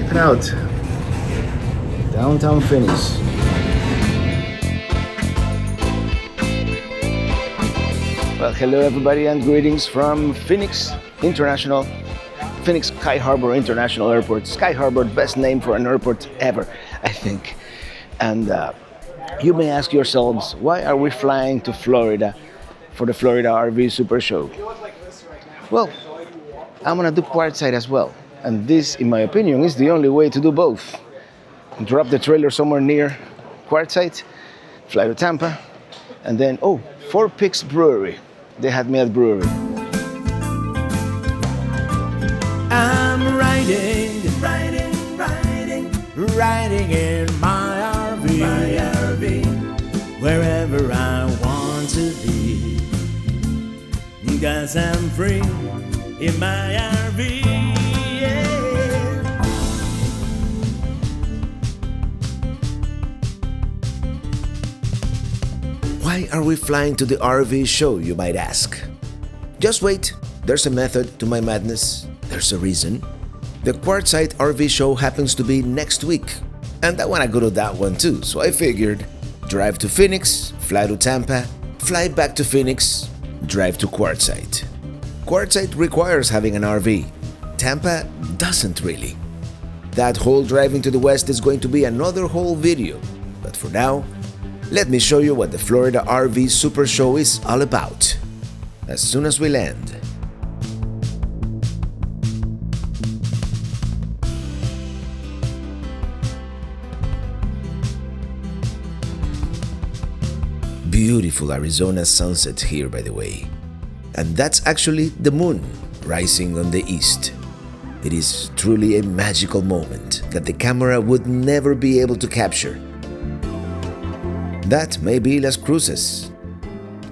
checking out downtown Phoenix. Well, hello everybody and greetings from Phoenix Sky Harbor International Airport. Sky Harbor, best name for an airport ever, I think. And you may ask yourselves, why are we flying to Florida for the Florida RV Supershow? Well, I'm gonna do quartzsite as well. And this, in my opinion, is the only way to do both. Drop the trailer somewhere near quartzsite, fly to Tampa, and then, Four Peaks Brewery. They had me at brewery. I'm riding in my RV, wherever I want to be, 'cause I'm free in my RV, yeah. Why are we flying to the RV show, you might ask? Just wait, there's a method to my madness. There's a reason. The quartzsite RV show happens to be next week, and I want to go to that one too, so I figured drive to Phoenix, fly to Tampa, fly back to Phoenix, drive to quartzsite. Quartzsite requires having an RV. Tampa doesn't really. That whole driving to the west is going to be another whole video, but for now, let me show you what the Florida RV Supershow is all about as soon as we land. Beautiful Arizona sunset here, by the way. And that's actually the moon rising on the east. It is truly a magical moment that the camera would never be able to capture. That may be Las Cruces,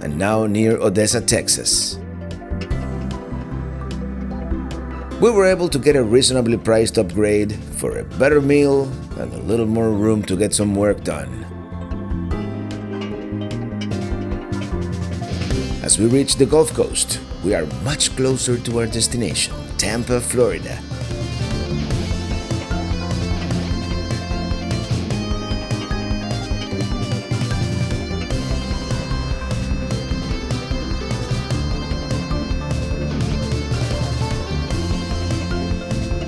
and now near Odessa, Texas. We were able to get a reasonably priced upgrade for a better meal and a little more room to get some work done. As we reach the Gulf Coast, we are much closer to our destination, Tampa, Florida.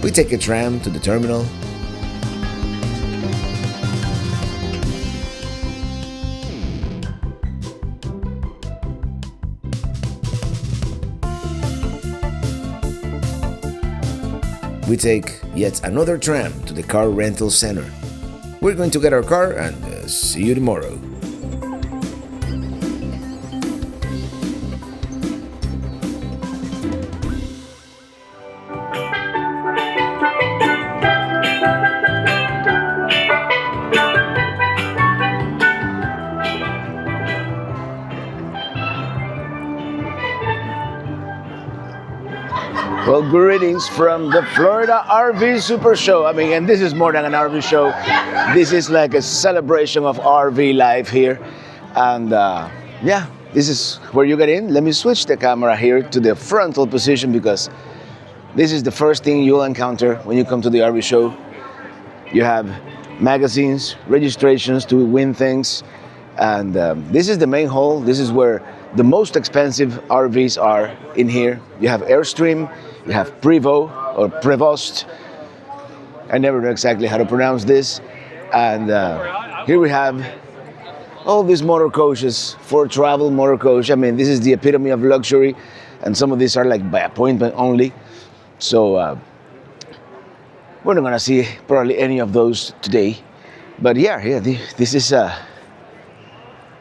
We take a tram to the terminal. We take yet another tram to the car rental center. We're going to get our car and see you tomorrow. Well, greetings from the Florida RV Supershow. And this is more than an RV show. This is like a celebration of RV life here. And this is where you get in. Let me switch the camera here to the frontal position because this is the first thing you'll encounter when you come to the RV show. You have magazines, registrations to win things. And this is the main hall. This is where the most expensive RVs are in here. You have Airstream, you have Prevo or Prevost. I never know exactly how to pronounce this. And here we have all these motor coaches for travel motor coach. This is the epitome of luxury, and some of these are like by appointment only. So we're not gonna see probably any of those today. But this is the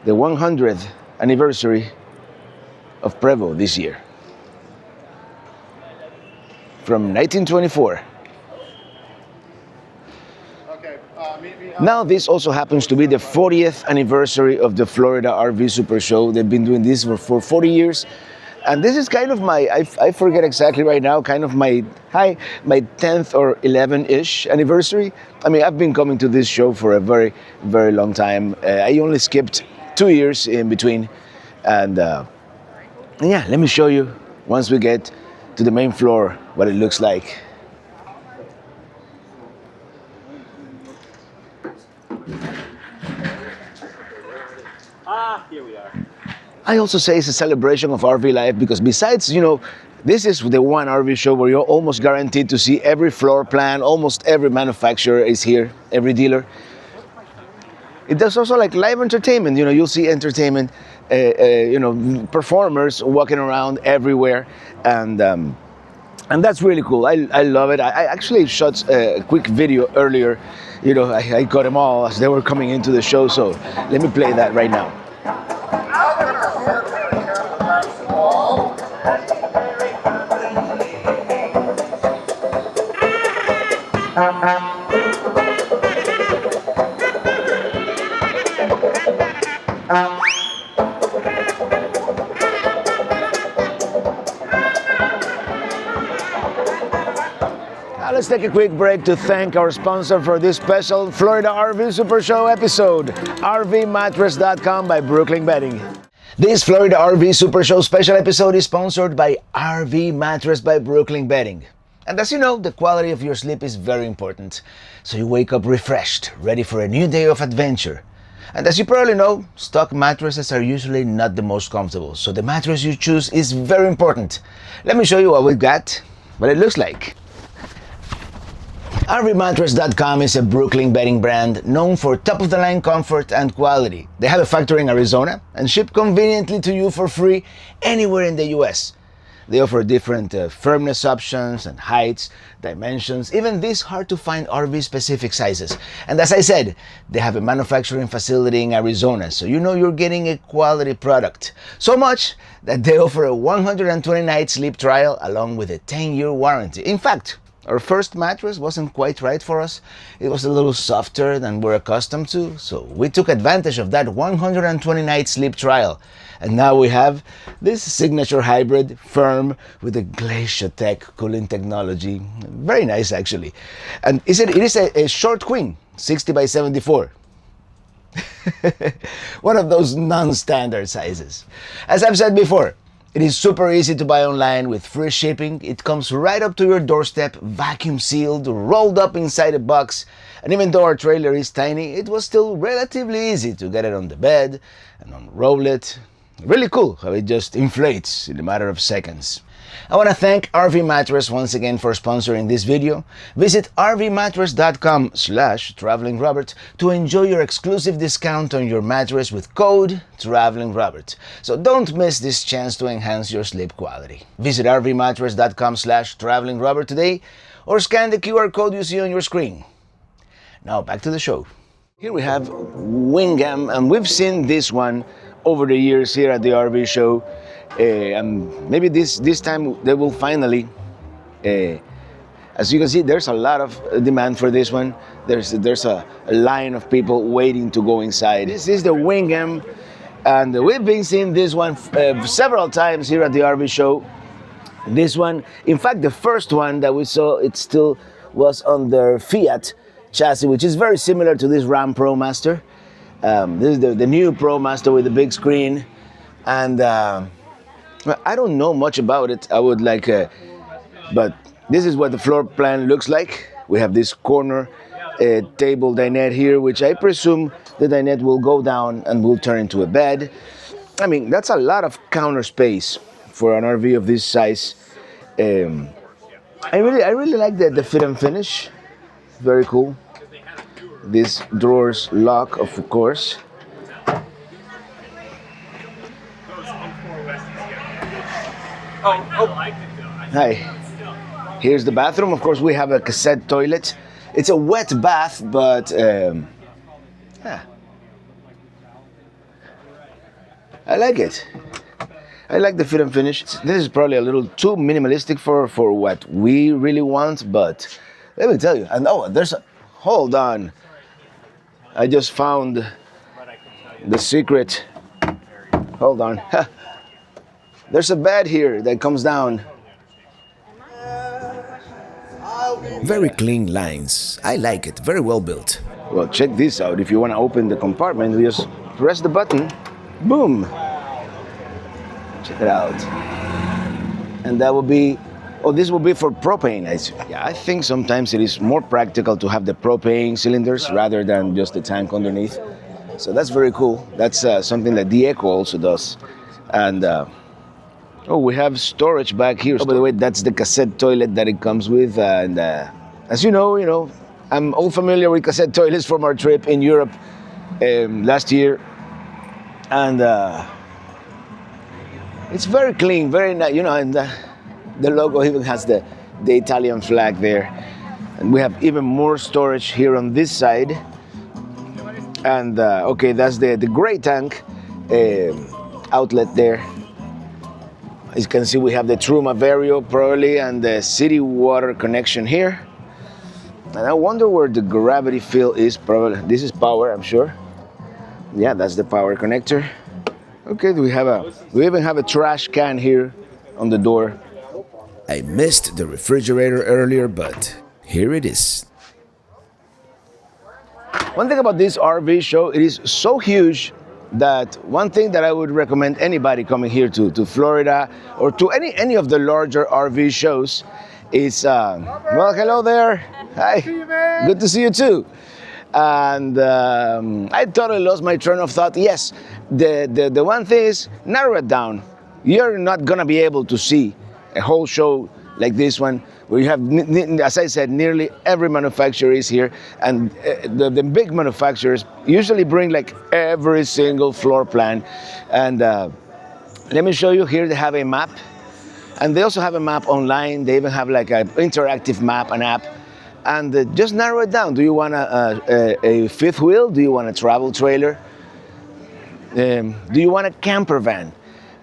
100th anniversary of Prevo this year. From 1924. Now this also happens to be the 40th anniversary of the Florida RV Supershow. They've been doing this for 40 years. And this is kind of my, I forget exactly right now, kind of my 10th or 11-ish anniversary. I've been coming to this show for a very, very long time. I only skipped 2 years in between. And let me show you, once we get to the main floor, what it looks like. I also say it's a celebration of RV life because besides, this is the one RV show where you're almost guaranteed to see every floor plan, almost every manufacturer is here, every dealer. It does also like live entertainment. You'll see entertainment, performers walking around everywhere, and that's really cool. I love it. I actually shot a quick video earlier. I got them all as they were coming into the show. So let me play that right now. Now let's take a quick break to thank our sponsor for this special Florida RV Supershow episode, RVmattress.com by Brooklyn Bedding. This Florida RV Supershow special episode is sponsored by RV Mattress by Brooklyn Bedding. And as you know, the quality of your sleep is very important. So you wake up refreshed, ready for a new day of adventure. And as you probably know, stock mattresses are usually not the most comfortable. So the mattress you choose is very important. Let me show you what we've got, what it looks like. RVmattress.com is a Brooklyn bedding brand known for top-of-the-line comfort and quality. They have a factory in Arizona and ship conveniently to you for free anywhere in the US. They offer different firmness options and heights, dimensions, even these hard-to-find RV-specific sizes. And as I said, they have a manufacturing facility in Arizona, so you know you're getting a quality product. So much that they offer a 120-night sleep trial along with a 10-year warranty. In fact, our first mattress wasn't quite right for us. It was a little softer than we're accustomed to, so we took advantage of that 120-night sleep trial. And now we have this signature hybrid, firm, with a Glacier Tech cooling technology. Very nice, actually. And it is a short queen, 60 by 74. One of those non-standard sizes. As I've said before, it is super easy to buy online with free shipping. It comes right up to your doorstep, vacuum sealed, rolled up inside a box. And even though our trailer is tiny, it was still relatively easy to get it on the bed and unroll it. Really cool how it just inflates in a matter of seconds. I want to thank RV Mattress once again for sponsoring this video. Visit rvmattress.com/travelingrobert to enjoy your exclusive discount on your mattress with code TravelingRobert. So don't miss this chance to enhance your sleep quality. Visit rvmattress.com/travelingrobert today or scan the QR code you see on your screen. Now back to the show. Here we have Wingamm, and we've seen this one over the years here at the RV show. And maybe this time they will finally, as you can see, there's a lot of demand for this one. There's a line of people waiting to go inside. This is the Wingamm, and we've been seeing this one several times here at the RV show. This one, in fact, the first one that we saw, it still was on their Fiat chassis, which is very similar to this Ram ProMaster. This is the new ProMaster with the big screen, and I don't know much about it. I would like, but this is what the floor plan looks like. We have this corner table dinette here, which I presume the dinette will go down and will turn into a bed. I mean, that's a lot of counter space for an RV of this size. I really like the fit and finish. Very cool. These drawers lock, of course. Hi. Here's the bathroom. Of course, we have a cassette toilet. It's a wet bath, but I like it. I like the fit and finish. This is probably a little too minimalistic for what we really want, but let me tell you. And hold on. I just found the secret. Hold on. There's a bed here that comes down. Very clean lines. I like it. Very well built. Well, check this out. If you want to open the compartment, you just press the button. Boom. Check it out. And that will be, this will be for propane. I think sometimes it is more practical to have the propane cylinders rather than just the tank underneath. So that's very cool. That's something that the Echo also does. And oh, we have storage back here. Oh, by the way, that's the cassette toilet that it comes with. And as you know, I'm all familiar with cassette toilets from our trip in Europe last year. And it's very clean, very nice, and the logo even has the Italian flag there. And we have even more storage here on this side. And okay, that's the gray tank outlet there. As you can see, we have the Truma Vario probably and the city water connection here. And I wonder where the gravity fill is. Probably this is power, I'm sure. Yeah, that's the power connector. Okay, we even have a trash can here on the door. I missed the refrigerator earlier, but here it is. One thing about this RV show, it is so huge that one thing that I would recommend anybody coming here to Florida or to any of the larger RV shows is, well, hello there. Hi. Good to see you too. And I totally lost my train of thought. Yes, the one thing is narrow it down. You're not gonna be able to see a whole show like this one, where you have, as I said, nearly every manufacturer is here, and the big manufacturers usually bring like every single floor plan. And let me show you here. They have a map, and they also have a map online. They even have like an interactive map, an app. And just narrow it down. Do you want a fifth wheel? Do you want a travel trailer? Do you want a camper van?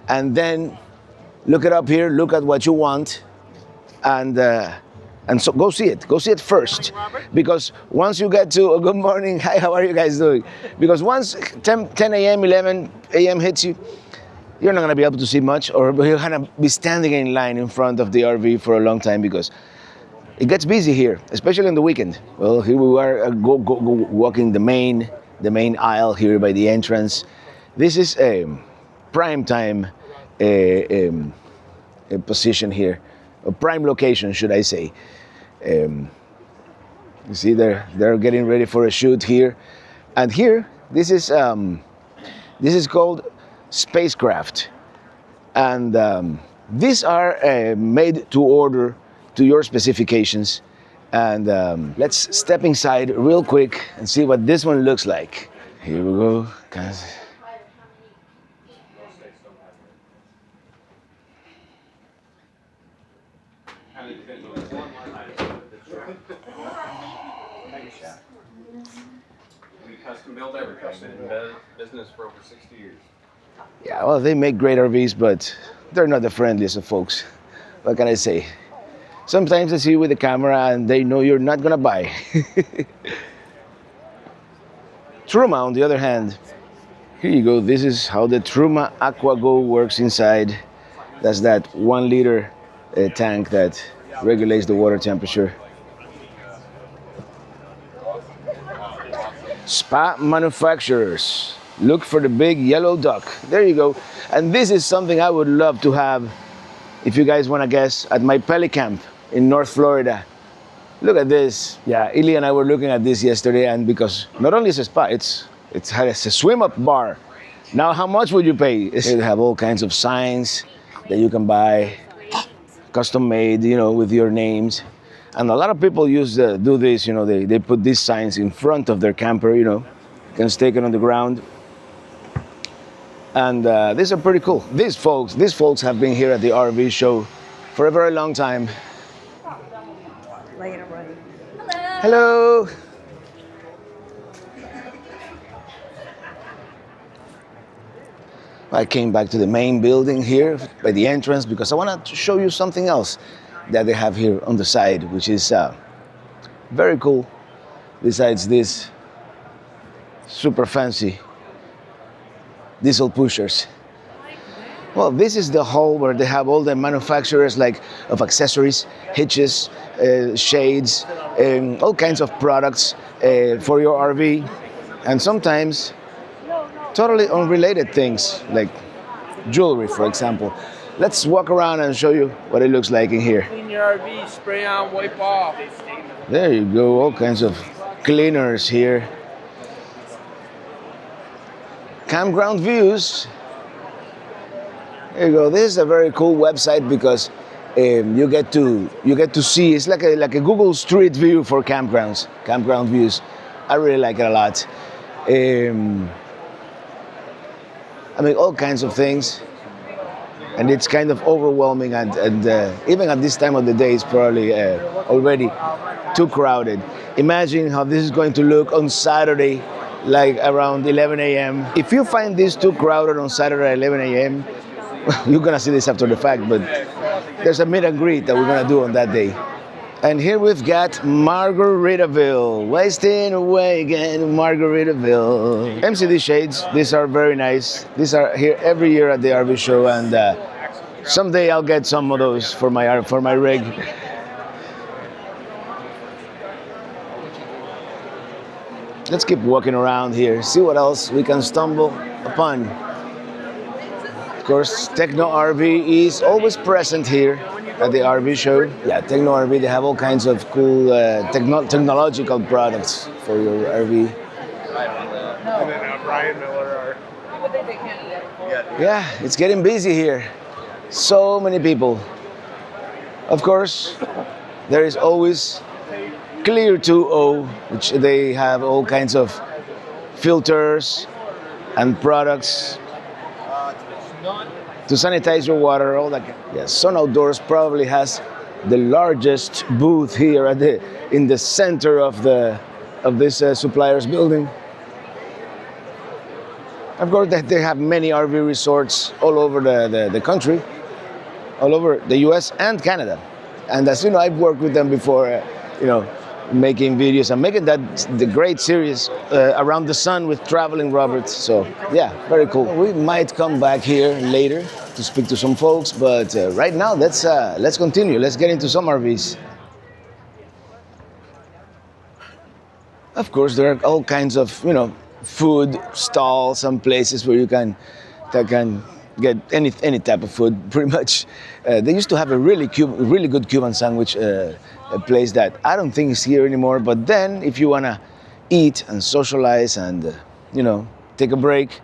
And then look it up here. Look at what you want, and so go see it. Go see it first, because once you get to good morning, hi, how are you guys doing? Because once 10 a.m., 11 a.m. hits you, you're not gonna be able to see much, or you're gonna be standing in line in front of the RV for a long time because it gets busy here, especially on the weekend. Well, here we are walking the main aisle here by the entrance. This is a prime time a position here, a prime location, should I say. You see, they're getting ready for a shoot here, and here this is called spacecraft, and these are made to order to your specifications. And let's step inside real quick and see what this one looks like. Here we go, guys. We custom build everything. Been in business for over 60 years. Yeah, well, they make great RVs, but they're not the friendliest of folks. What can I say? Sometimes I see you with the camera and they know you're not gonna buy. Truma, on the other hand, here you go. This is how the Truma AquaGo works inside. That's that 1 liter tank that regulates the water temperature. Spa manufacturers, look for the big yellow duck. There you go. And this is something I would love to have, if you guys want to guess, at my Peli camp in North Florida. Look at this. Yeah, Ili and I were looking at this yesterday, and because not only is a spa, it has a swim-up bar. Now, how much would you pay? They have all kinds of signs that you can buy, custom made, with your names. And a lot of people do this, they put these signs in front of their camper, you can stake it on the ground. And these are pretty cool. These folks have been here at the RV show for a very long time. Hello. I came back to the main building here by the entrance because I wanted to show you something else that they have here on the side, which is very cool. Besides this super fancy diesel pushers. Well, this is the hall where they have all the manufacturers of accessories, hitches, shades, all kinds of products for your RV, and sometimes totally unrelated things like jewelry, for example. Let's walk around and show you what it looks like in here. Clean your RV, spray on, wipe off. There you go, all kinds of cleaners here. Campground views. There you go. This is a very cool website because you get to see. It's like a Google Street View for campground views. I really like it a lot. I mean, all kinds of things, and it's kind of overwhelming. And even at this time of the day, it's probably already too crowded. Imagine how this is going to look on Saturday, like around 11 a.m. If you find this too crowded on Saturday at 11 a.m., you're gonna see this after the fact, but there's a meet and greet that we're gonna do on that day. And here we've got Margaritaville, wasting away again, Margaritaville. MCD shades, these are very nice. These are here every year at the RV show, and someday I'll get some of those for my rig. Let's keep walking around here, see what else we can stumble upon. Of course, Techno RV is always present here at the RV show. Yeah, Techno RV, they have all kinds of cool technological products for your RV. And then Brian Miller. Yeah, it's getting busy here. So many people. Of course, there is always Clear 2O, which they have all kinds of filters and products to sanitize your water, all that. Yeah, Sun Outdoors probably has the largest booth here in the center of this supplier's building. Of course, they have many RV resorts all over the country, all over the U.S. and Canada. And as you know, I've worked with them before, making videos and making the great series Around the Sun with Traveling Roberts. So yeah, very cool. We might come back here later to speak to some folks, but right now let's continue. Let's get into some RVs. Of course, there are all kinds of food stalls and places where you can get any type of food, pretty much. They used to have a really good Cuban sandwich a place that I don't think is here anymore. But then, if you wanna eat and socialize and take a break,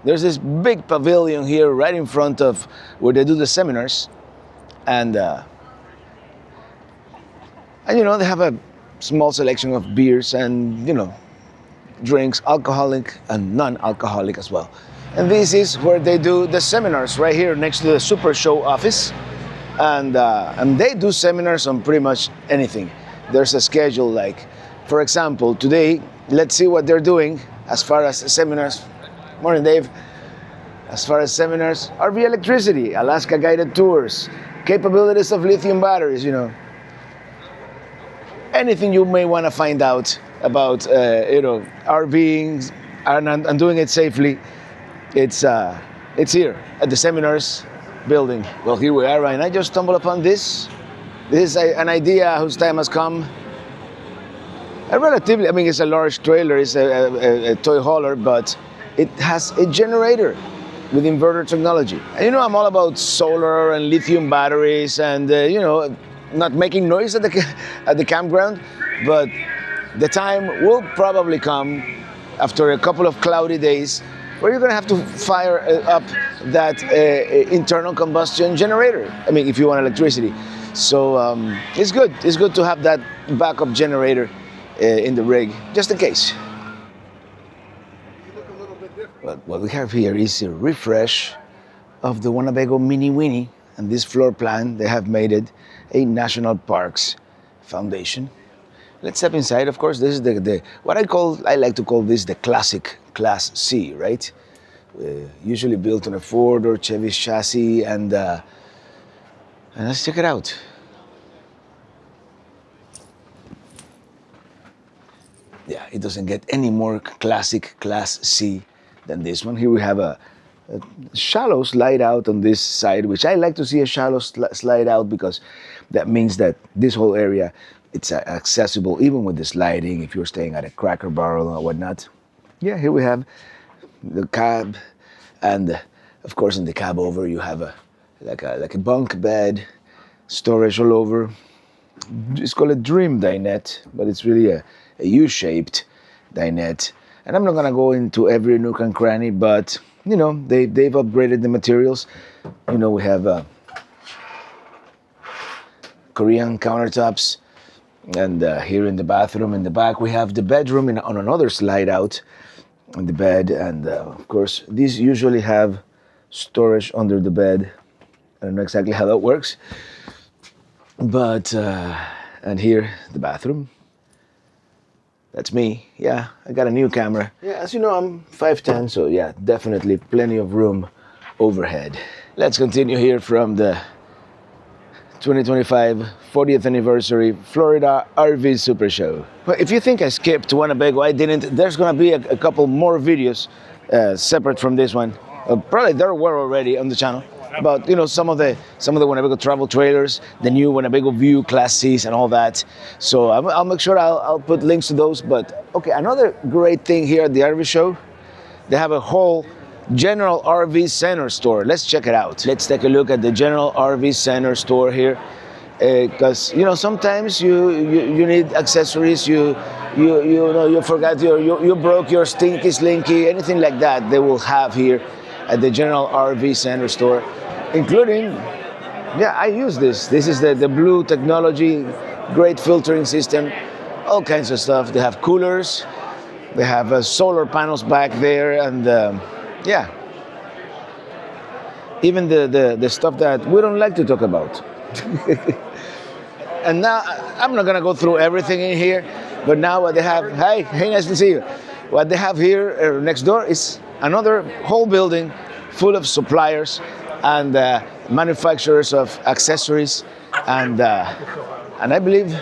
there's this big pavilion here right in front of where they do the seminars, and they have a small selection of beers and drinks, alcoholic and non-alcoholic as well. And this is where they do the seminars, right here next to the Supershow office. And they do seminars on pretty much anything. There's a schedule, like, for example, today, let's see what they're doing as far as seminars. Morning, Dave. As far as seminars, RV electricity, Alaska guided tours, capabilities of lithium batteries, anything you may want to find out about, RVing and doing it safely. It's here at the seminars building. Well, here we are, right? And I just stumbled upon this. This is an idea whose time has come. It's a large trailer, it's a toy hauler, but it has a generator with inverter technology. And I'm all about solar and lithium batteries and, not making noise at the campground, but the time will probably come after a couple of cloudy days where you're gonna have to fire up that internal combustion generator. If you want electricity. So it's good. It's good to have that backup generator in the rig, just in case. But what we have here is a refresh of the Winnebago Minnie, and this floor plan, they have made it a National Parks Foundation. Let's step inside. Of course, this is I like to call this the classic Class C, right? Usually built on a Ford or Chevy chassis, and let's check it out. Yeah, it doesn't get any more classic Class C than this one. Here we have a shallow slide out on this side, which I like to see a shallow slide out because that means that this whole area, it's accessible even with the sliding if you're staying at a Cracker Barrel or whatnot. Yeah, here we have the cab, and of course in the cab over you have a bunk bed, storage all over. It's called a Dream dinette, but it's really a U-shaped dinette. And I'm not gonna go into every nook and cranny, but you know, they've upgraded the materials. You know, we have Korean countertops, and here in the bathroom in the back we have the bedroom on another slide out on the bed, and of course these usually have storage under the bed. I don't know exactly how that works, but and here the bathroom. That's me. Yeah, I got a new camera. Yeah, as you know, I'm 5'10", so yeah, definitely plenty of room overhead. Let's continue here from the 2025 40th anniversary Florida RV Supershow. Well, if you think I skipped Winnebago, I didn't. There's gonna be a couple more videos separate from this one. Probably there were already on the channel. About, you know, some of the Winnebago travel trailers, the new Winnebago View Class Cs and all that. So I'll make sure I'll put links to those. But okay, another great thing here at the RV show, they have a whole General RV Center store. Let's check it out. Let's take a look at the General RV Center store here, because you know sometimes you need accessories. You know you forgot you broke your Slinky, anything like that. They will have here at the General RV Center store. Including, yeah, I use this. This is the blue technology, great filtering system, all kinds of stuff. They have coolers, they have solar panels back there, and yeah, even the stuff that we don't like to talk about. And now, I'm not gonna go through everything in here, but now what they have, hey, nice to see you. What they have here next door is another whole building full of suppliers and manufacturers of accessories, and I believe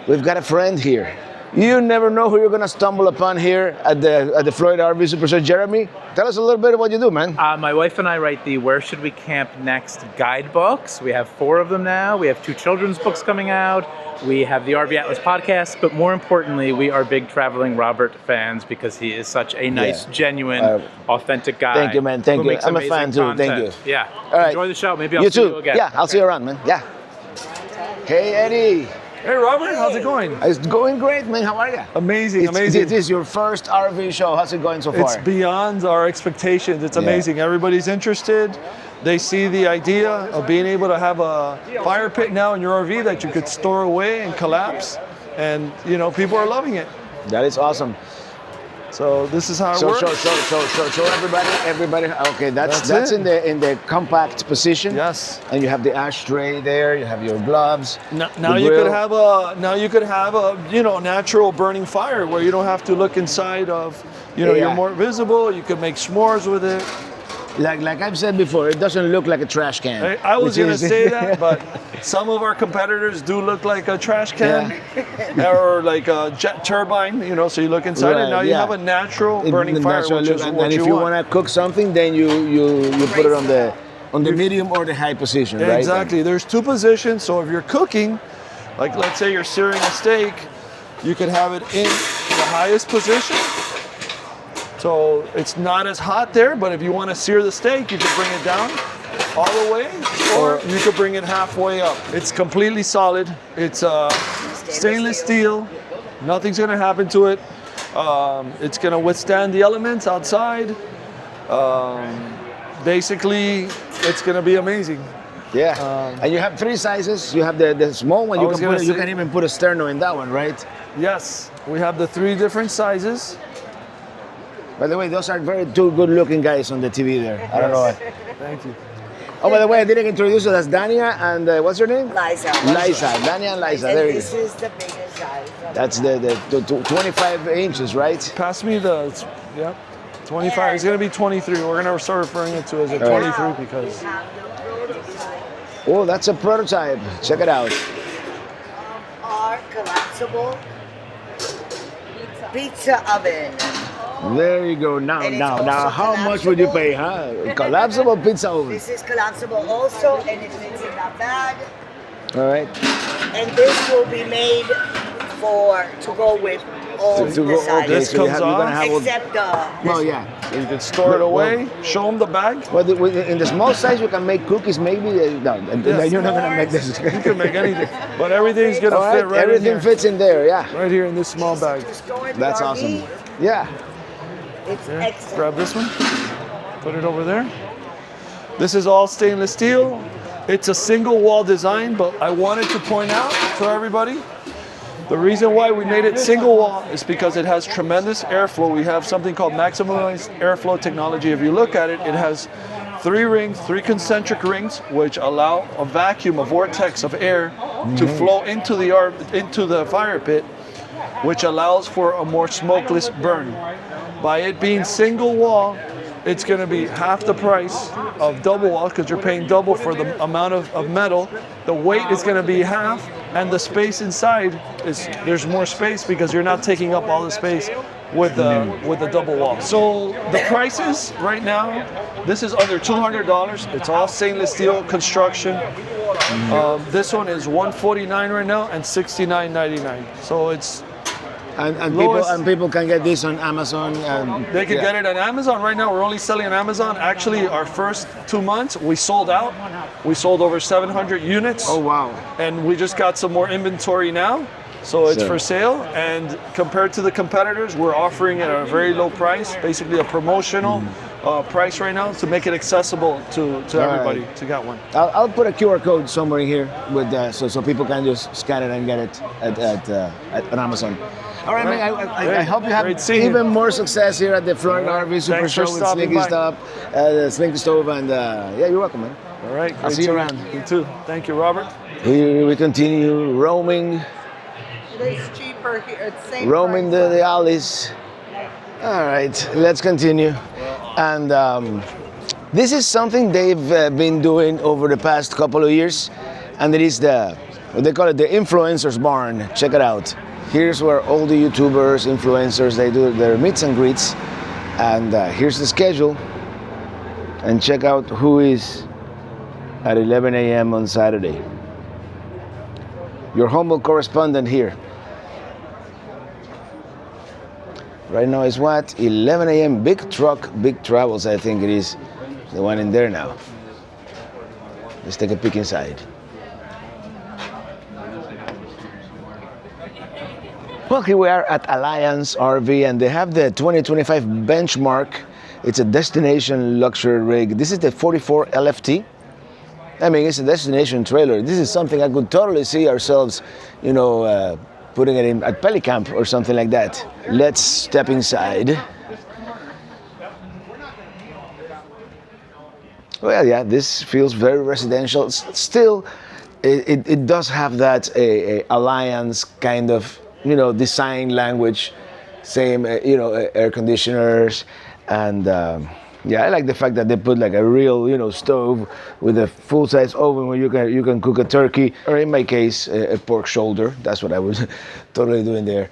we've got a friend here. You never know who you're gonna stumble upon here at the Florida RV Supershow. Jeremy, tell us a little bit of what you do, man. My wife and I write the Where Should We Camp Next guidebooks. We have 4 of them now. We have 2 children's books coming out. We have the RV Atlas podcast, but more importantly, we are big Traveling Robert fans because he is such a nice, genuine, authentic guy. Thank you, man. Thank you. I'm a fan too. Content. Thank you. Yeah. All right. Enjoy the show. Maybe I'll see you again. Yeah, I'll see you around, man. Yeah. Hey, Eddie. Hey Robert, how's it going? It's going great, man. How are you? Amazing, amazing. This is your first RV show. How's it going so far? It's beyond our expectations. It's amazing. Everybody's interested. They see the idea of being able to have a fire pit now in your RV that you could store away and collapse. And, you know, people are loving it. That is awesome. So this is how it works. So everybody. Okay, that's in the compact position. Yes. And you have the ashtray there. You have your gloves. Now you could have a you know, natural burning fire where you don't have to look inside of, you know, you're more visible. You could make s'mores with it. Like I've said before, it doesn't look like a trash can. I was going to say that, but some of our competitors do look like a trash can or like a jet turbine, you know, so you look inside and now you have a natural burning fire, which is what you want. And if you want to cook something, then you put it on the medium or the high position, right? Exactly. There's 2 positions, so if you're cooking, like let's say you're searing a steak, you could have it in the highest position. So it's not as hot there, but if you want to sear the steak, you can bring it down all the way, or you could bring it halfway up. It's completely solid. It's stainless steel. Nothing's going to happen to it. It's going to withstand the elements outside. Basically, it's going to be amazing. Yeah, and you have 3 sizes. You have the small one. You can even put a sterno in that one, right? Yes, we have the 3 different sizes. By the way, those are 2 good-looking guys on the TV there. I don't know. Thank you. Oh, by the way, I didn't introduce you. That's Dania and what's your name? Liza. Dania and Liza. There you go. This is the biggest size. That's the 25 inches, right? Pass me the 25. It's going to be 23. We're going to start referring it to as a 23 because. Oh, that's a prototype. Check it out. Our collapsible pizza oven. There you go. Now, how much would you pay, huh? Collapsible pizza oven. This is collapsible also, and it fits in that bag. All right. And this will be made to go with all the sizes. This comes off. Except the. Oh yeah. You can store it away. Show them the bag. Well, in the small size, you can make cookies. Maybe no, you're not gonna make this. You can make anything, but everything's gonna fit right everything in here. fits in there. Yeah. Right here in this small bag. That's awesome. Yeah. It's excellent. Grab this one. Put it over there. This is all stainless steel. It's a single wall design, but I wanted to point out to everybody, the reason why we made it single wall is because it has tremendous airflow. We have something called maximized airflow technology. If you look at it, it has 3 rings, 3 concentric rings, which allow a vacuum, a vortex of air to flow into the fire pit, which allows for a more smokeless burn. By it being single wall, it's going to be half the price of double wall because you're paying double for the amount of metal. The weight is going to be half, and the space inside there's more space because you're not taking up all the space with the double wall. So the prices right now, this is under $200. It's all stainless steel construction. This one is $149 right now and $69.99. So it's people can get this on Amazon. They can get it on Amazon right now. We're only selling on Amazon. Actually, our first 2 months, we sold out. We sold over 700 units. Oh, wow. And we just got some more inventory now. So it's for sale. And compared to the competitors, we're offering it at a very low price, basically a promotional price right now to make it accessible to everybody to get one. I'll put a QR code somewhere in here with so people can just scan it and get it at Amazon. All right, man. I hope you have even more success here at the Florida RV Supershow with Slinky Stove, Slinky Stove, and yeah, you're welcome, man. All right, I'll see you around. You too. Thank you, Robert. Here we continue roaming. It's cheaper here. It's same Roaming price. the alleys. All right, let's continue. And this is something they've been doing over the past couple of years, and it is what they call it, the influencers barn. Check it out. Here's where all the YouTubers, influencers, they do their meets and greets. And here's the schedule. And check out who is at 11 a.m. on Saturday. Your humble correspondent here. Right now is what? 11 a.m. Big Truck, Big Travels, I think it is. The one in there now. Let's take a peek inside. Well, here we are at Alliance RV, and they have the 2025 benchmark. It's a destination luxury rig. This is the 44 LFT. I mean, it's a destination trailer. This is something I could totally see ourselves, putting it in at Pelicamp or something like that. Let's step inside. Well, yeah, this feels very residential. Still, it does have that a Alliance kind of, design language. Same, air conditioners, and yeah, I like the fact that they put like a real, stove with a full-size oven where you can cook a turkey, or in my case, a pork shoulder. That's what I was totally doing there.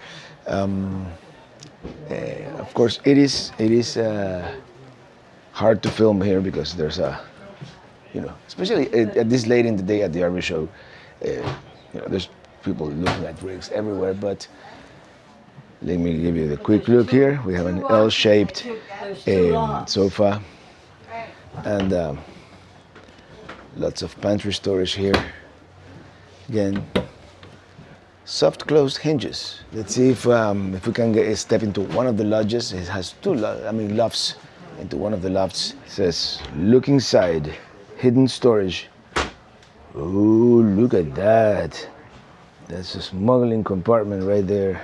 Of course, it is hard to film here because there's especially at this late in the day at the RV show, there's people looking at rigs everywhere. But let me give you the quick look here. We have an L-shaped sofa and lots of pantry storage here. Again, soft closed hinges. Let's see if we can get a step into one of the lodges. It has lofts. Into one of the lofts. It says, look inside, hidden storage. Oh, look at that. That's a smuggling compartment right there.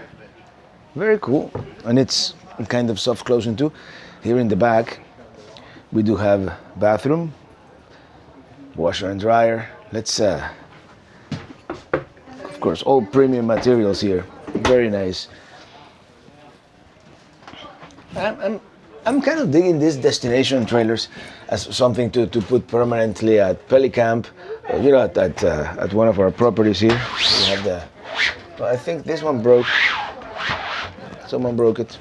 Very cool. And it's kind of soft closing too. Here in the back, we do have bathroom, washer and dryer. Let's, of course, all premium materials here. Very nice. I'm kind of digging these destination trailers as something to put permanently at Pelicamp, at one of our properties here. We have I think this one broke. Someone broke it.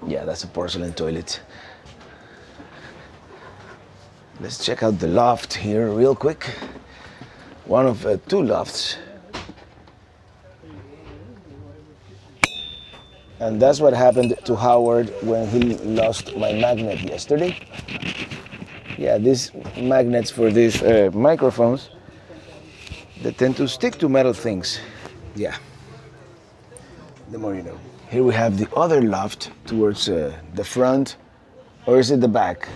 Yeah, that's a porcelain toilet. Let's check out the loft here real quick. One of 2 lofts. And that's what happened to Howard when he lost my magnet yesterday. Yeah, these magnets for these microphones, they tend to stick to metal things. Yeah, the more you know. Here we have the other loft towards the front, or is it the back?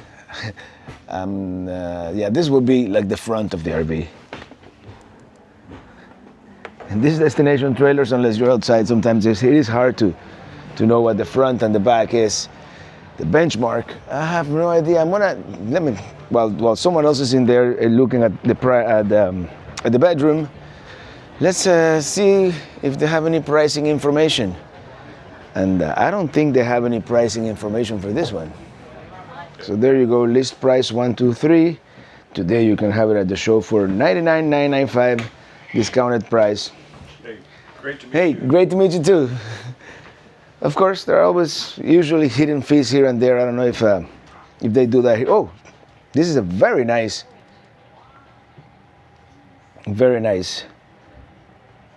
Yeah, this would be like the front of the RV. And these destination trailers, unless you're outside, sometimes it is hard to know what the front and the back is. The benchmark, I have no idea. While someone else is in there looking at the bedroom, let's see if they have any pricing information. And I don't think they have any pricing information for this one. So there you go, list price 123. Today you can have it at the show for $99,995, discounted price. Hey, great to meet Hey, you. great to meet you too. Of course, there are always usually hidden fees here and there. I don't know if they do that here. Oh, this is a very nice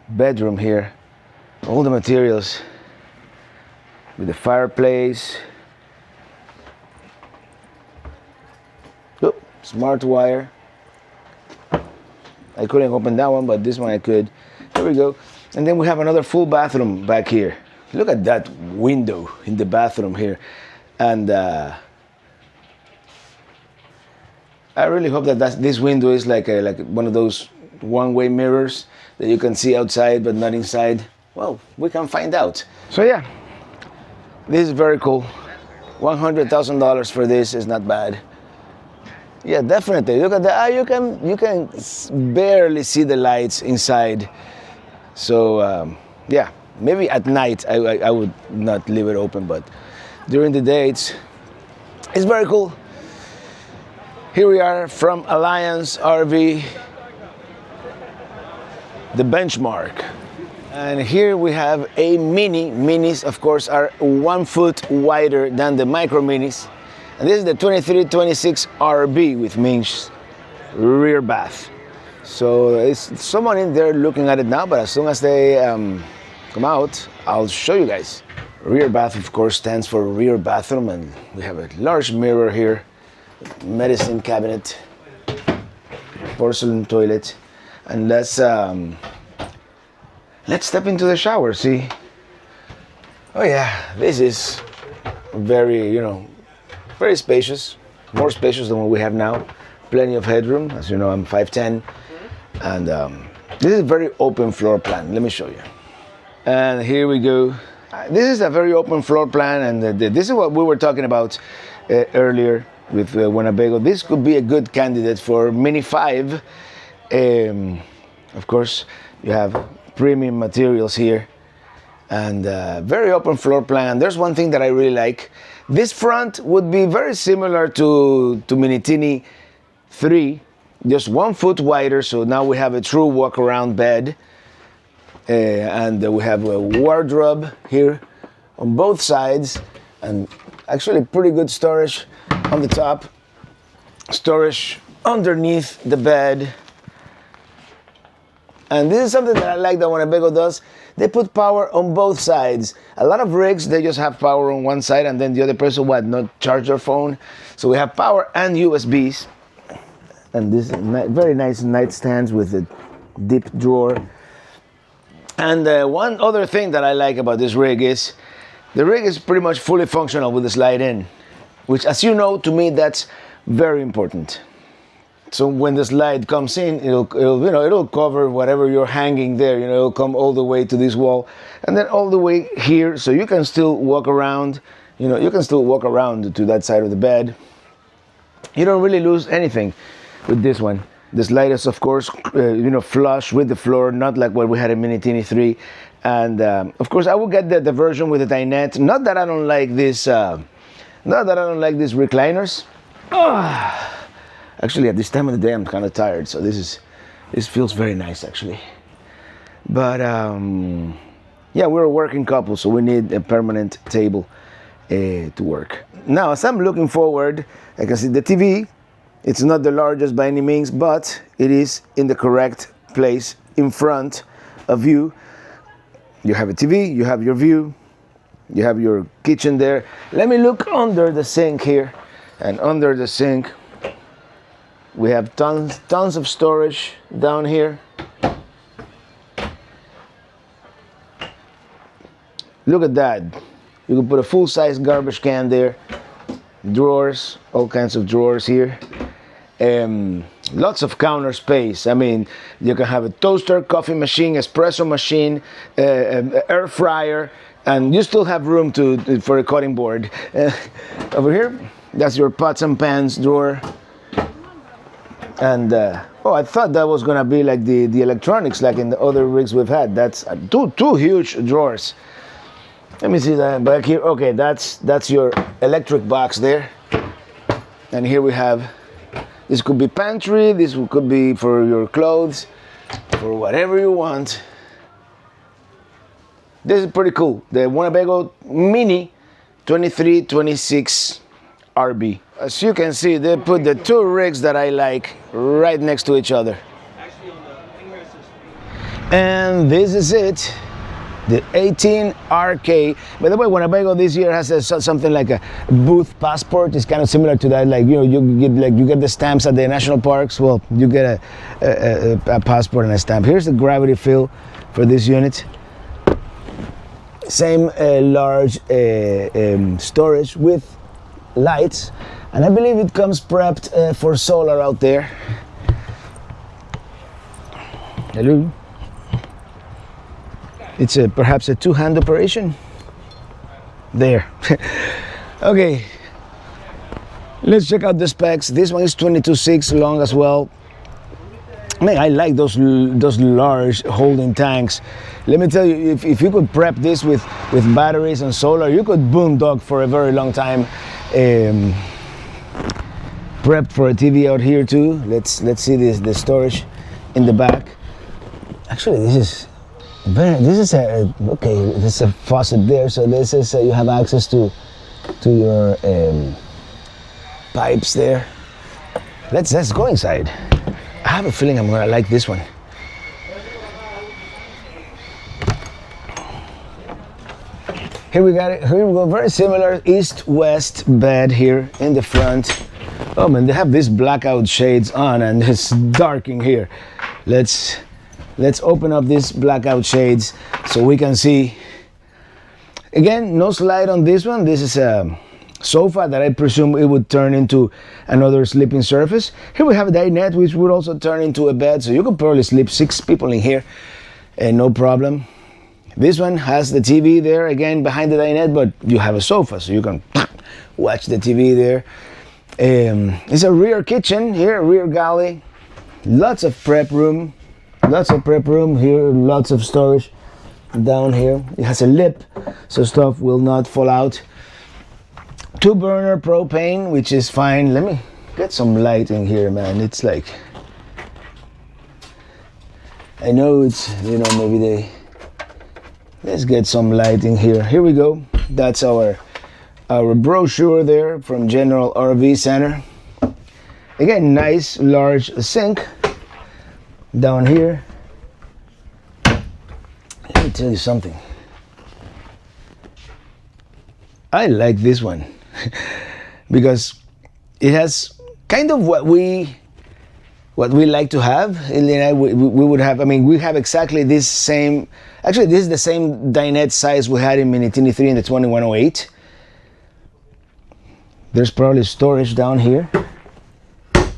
bedroom here. All the materials with the fireplace. Oh, smart wire. I couldn't open that one, but this one I could. There we go. And then we have another full bathroom back here. Look at that window in the bathroom here. And I really hope that this window is like one of those one-way mirrors that you can see outside but not inside. Well, we can find out. So yeah, this is very cool. $100,000 for this is not bad. Yeah, definitely. Look at that. You can barely see the lights inside. So yeah, maybe at night I would not leave it open, but during the day it's very cool. Here we are from Alliance RV, the benchmark. And here we have a Mini. Minis, of course, are 1 foot wider than the Micro Minis. And this is the 2326 RB with means rear bath. So it's someone in there looking at it now, but as soon as they come out, I'll show you guys. Rear bath, of course, stands for rear bathroom, and we have a large mirror here, medicine cabinet, porcelain toilet, and let's step into the shower. See? Oh yeah, this is very, very spacious, more spacious than what we have now. Plenty of headroom. As you know, I'm 5'10", and this is a very open floor plan. Let me show you. And here we go. This is a very open floor plan, and this is what we were talking about earlier with Winnebago. This could be a good candidate for Mini 5. Of course, you have premium materials here, and very open floor plan. There's one thing that I really like. This front would be very similar to Mini Teeny 3, just 1 foot wider. So now we have a true walk-around bed, and we have a wardrobe here on both sides, and actually pretty good storage on the top, storage underneath the bed. And this is something that I like that Winnebago does. They put power on both sides. A lot of rigs, they just have power on one side, and then the other person not charge their phone. So we have power and USBs. And this very nice nightstands with a deep drawer. And one other thing that I like about this rig is the rig is pretty much fully functional with the slide in, which, as you know, to me that's very important. So when the slide comes in, it'll cover whatever you're hanging there. It'll come all the way to this wall, and then all the way here, so you can still walk around. You can still walk around to that side of the bed. You don't really lose anything with this one. The slide is, of course, flush with the floor, not like what we had in Mini Teeny 3. And of course, I will get the version with the dinette. Not that I don't like this. Not that I don't like these recliners. Actually, at this time of the day, I'm kind of tired, so this feels very nice, actually. But yeah, we're a working couple, so we need a permanent table to work. Now, as I'm looking forward, I can see the TV. It's not the largest by any means, but it is in the correct place in front of you. You have a TV, you have your view, you have your kitchen there. Let me look under the sink here, and under the sink, we have tons of storage down here. look at that. You can put a full-size garbage can there. Drawers, all kinds of drawers here. Lots of counter space. I mean, you can have a toaster, coffee machine, espresso machine, air fryer, and you still have room for a cutting board. Over here, that's your pots and pans drawer. And oh, I thought that was gonna be like the electronics, like in the other rigs we've had. That's two huge drawers. Let me see that back here. Okay, that's your electric box there. And here we have, this could be pantry, this could be for your clothes, for whatever you want. This is pretty cool. The Winnebago Minnie 2326 RV. As you can see, they put the two rigs that I like right next to each other. And this is it. The 18RK. By the way, Winnebago this year has something like a booth passport. It's kind of similar to that. Like, you know, you get the stamps at the national parks. Well, you get a passport and a stamp. Here's the gravity fill for this unit. Same large storage with lights, and I believe it comes prepped for solar out there. Hello. It's perhaps a two-hand operation. There. Okay. Let's check out the specs. This one is 22.6 long as well. Man, I like those large holding tanks. Let me tell you, if you could prep this with batteries and solar, you could boondog for a very long time. Prepped for a TV out here too. Let's see the storage in the back. Actually, this is a faucet there, so this is you have access to your pipes there. Let's go inside. I have a feeling I'm gonna like this one. Here we got it. Here we go. Very similar east-west bed here in the front. Oh man, they have these blackout shades on, and it's dark in here. Let's open up these blackout shades so we can see. Again, no slide on this one. This is a sofa that I presume it would turn into another sleeping surface. Here we have a dinette, which would also turn into a bed, so you could probably sleep 6 people in here, and no problem. This one has the TV there, again behind the dinette, but you have a sofa, so you can watch the TV there. It's a rear kitchen here, rear galley. Lots of prep room. Here, lots of storage down here. It has a lip, so stuff will not fall out. 2-burner propane, which is fine. Let me get some light in here, man. It's like, I know it's, you know, maybe let's get some light in here. Here we go. That's our brochure there from General RV Center. Again, nice large sink down here. Let me tell you something. I like this one because it has kind of what we like to have. We would have. I mean, we have exactly this same. Actually, this is the same dinette size we had in Minnie 3 in the 2108. There's probably storage down here.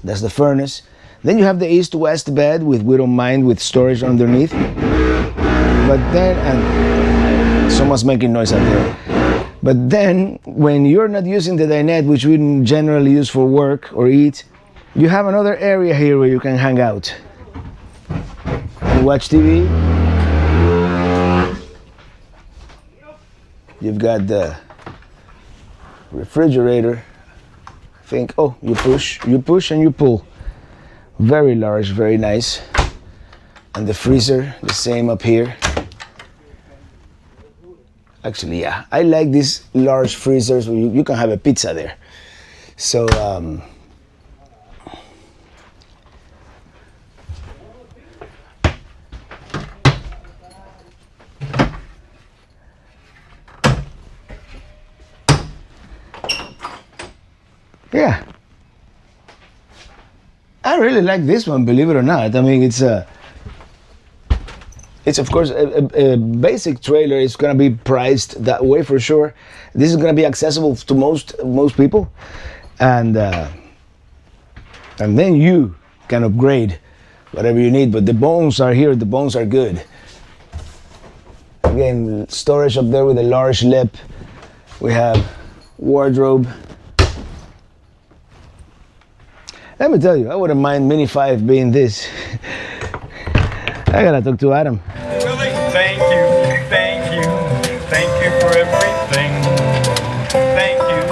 That's the furnace. Then you have the east-west bed with, we don't mind, with storage underneath. But then, and someone's making noise out there. But then, when you're not using the dinette, which we generally use for work or eat, you have another area here where you can hang out and watch TV. You've got the refrigerator. Think, oh, you push and you pull. Very large, very nice. And the freezer, the same up here. Actually, yeah, I like these large freezers where you can have a pizza there. So, yeah. I really like this one, believe it or not. I mean, it's It's of course a basic trailer is going to be priced that way for sure. This is going to be accessible to most people, and then you can upgrade whatever you need. But the bones are here. The bones are good. Again, storage up there with a large lip. We have wardrobe. Let me tell you, I wouldn't mind Mini 5 being this. I gotta talk to Adam. Thank you, thank you, thank you for everything. Thank you,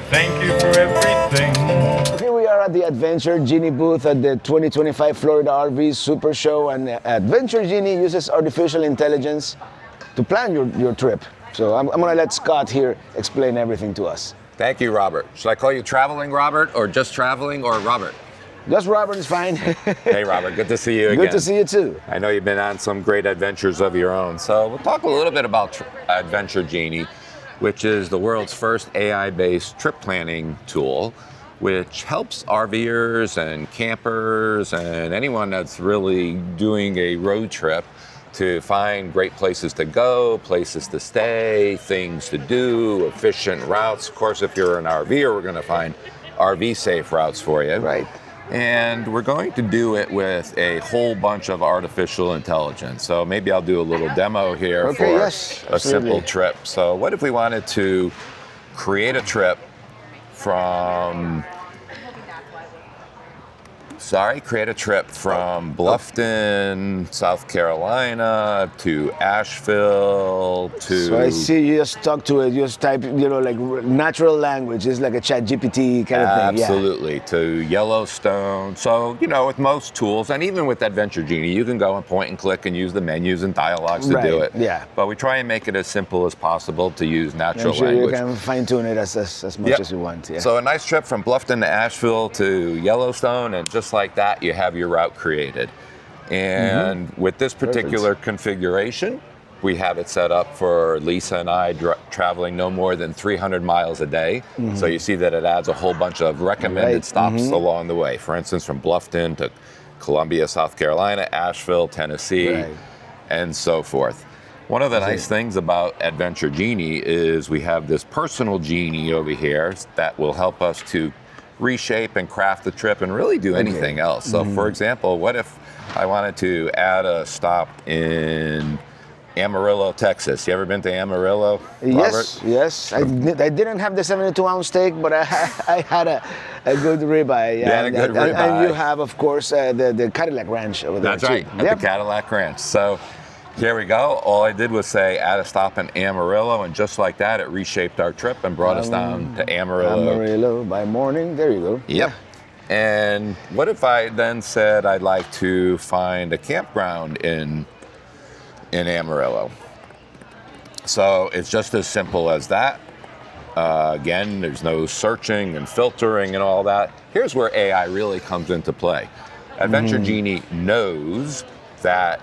thank you for everything. Here we are at the Adventure Genie booth at the 2025 Florida RV Supershow, and Adventure Genie uses artificial intelligence to plan your trip. So I'm gonna let Scott here explain everything to us. Thank you, Robert. Should I call you Traveling Robert, or just Traveling, or Robert? Just Robert is fine. Hey, Robert, good to see you again. Good to see you too. I know you've been on some great adventures of your own. So we'll talk a little bit about Adventure Genie, which is the world's first AI-based trip planning tool, which helps RVers and campers and anyone that's really doing a road trip to find great places to go, places to stay, things to do, efficient routes. Of course, if you're an RVer, we're going to find RV safe routes for you. Right. And we're going to do it with a whole bunch of artificial intelligence. So maybe I'll do a little demo here for a simple trip. So what if we wanted to create a trip from Bluffton, South Carolina to Asheville to... So I see you just talk to it, you just type, like natural language. It's like a chat GPT kind of thing. Absolutely, to Yellowstone. So, with most tools, and even with Adventure Genie, you can go and point and click and use the menus and dialogues to do it. Yeah. But we try and make it as simple as possible to use natural I'm sure language. You can fine tune it as much as you want. Yeah. So a nice trip from Bluffton to Asheville to Yellowstone, and just like that, you have your route created. And with this particular configuration, we have it set up for Lisa and I traveling no more than 300 miles a day. So you see that it adds a whole bunch of recommended stops along the way. For instance, from Bluffton to Columbia, South Carolina, Asheville, Tennessee, and so forth. One of the nice things about Adventure Genie is we have this personal genie over here that will help us to reshape and craft the trip and really do anything else. So for example, what if I wanted to add a stop in Amarillo, Texas? You ever been to Amarillo, Robert? Yes. I didn't have the 72-ounce steak, but I had a good ribeye. You had a good ribeye. And you have, of course, the Cadillac Ranch over there. That's right, at the Cadillac Ranch. So here we go. All I did was say add a stop in Amarillo, and just like that, it reshaped our trip and brought us down to Amarillo. Amarillo by morning. There you go. Yep. And what if I then said I'd like to find a campground in Amarillo? So it's just as simple as that. Again, there's no searching and filtering and all that. Here's where AI really comes into play. Adventure Genie knows that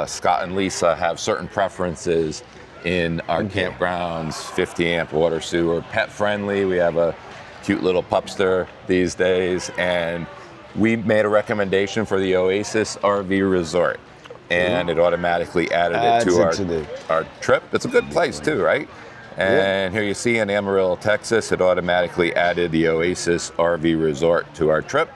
Scott and Lisa have certain preferences in our campgrounds, 50 amp water sewer, pet friendly. We have a cute little pupster these days, and we made a recommendation for the Oasis RV Resort, and it automatically added it to our trip. It's a good place too, right? And here you see in Amarillo, Texas, it automatically added the Oasis RV Resort to our trip.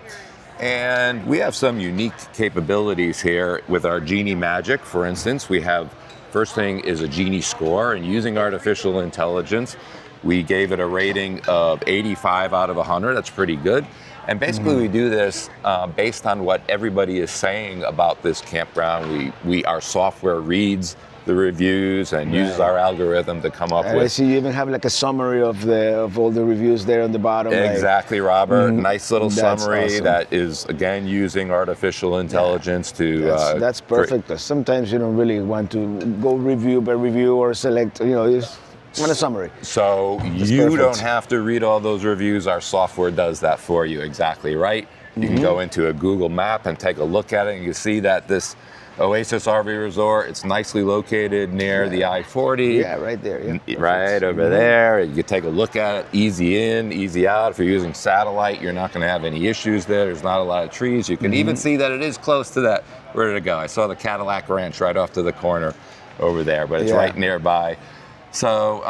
And we have some unique capabilities here with our Genie Magic. For instance, we have, first thing is a Genie score, and using artificial intelligence, we gave it a rating of 85 out of 100. That's pretty good. And basically we do this based on what everybody is saying about this campground. Our software reads the reviews and uses our algorithm to come up with. I see you even have like a summary of all the reviews there on the bottom. Exactly, Robert. Nice little summary that is, again, using artificial intelligence to... That's perfect, because sometimes you don't really want to go review by review or select, just want a summary. So you don't have to read all those reviews. Our software does that for you, exactly right. You can go into a Google map and take a look at it, and you see that this Oasis RV Resort. It's nicely located near the I-40. Yeah, right there. Yeah. Right over there. You can take a look at it. Easy in, easy out. If you're using satellite, you're not going to have any issues there. There's not a lot of trees. You can even see that it is close to that. Where did it go? I saw the Cadillac Ranch right off to the corner over there, but it's right nearby. So,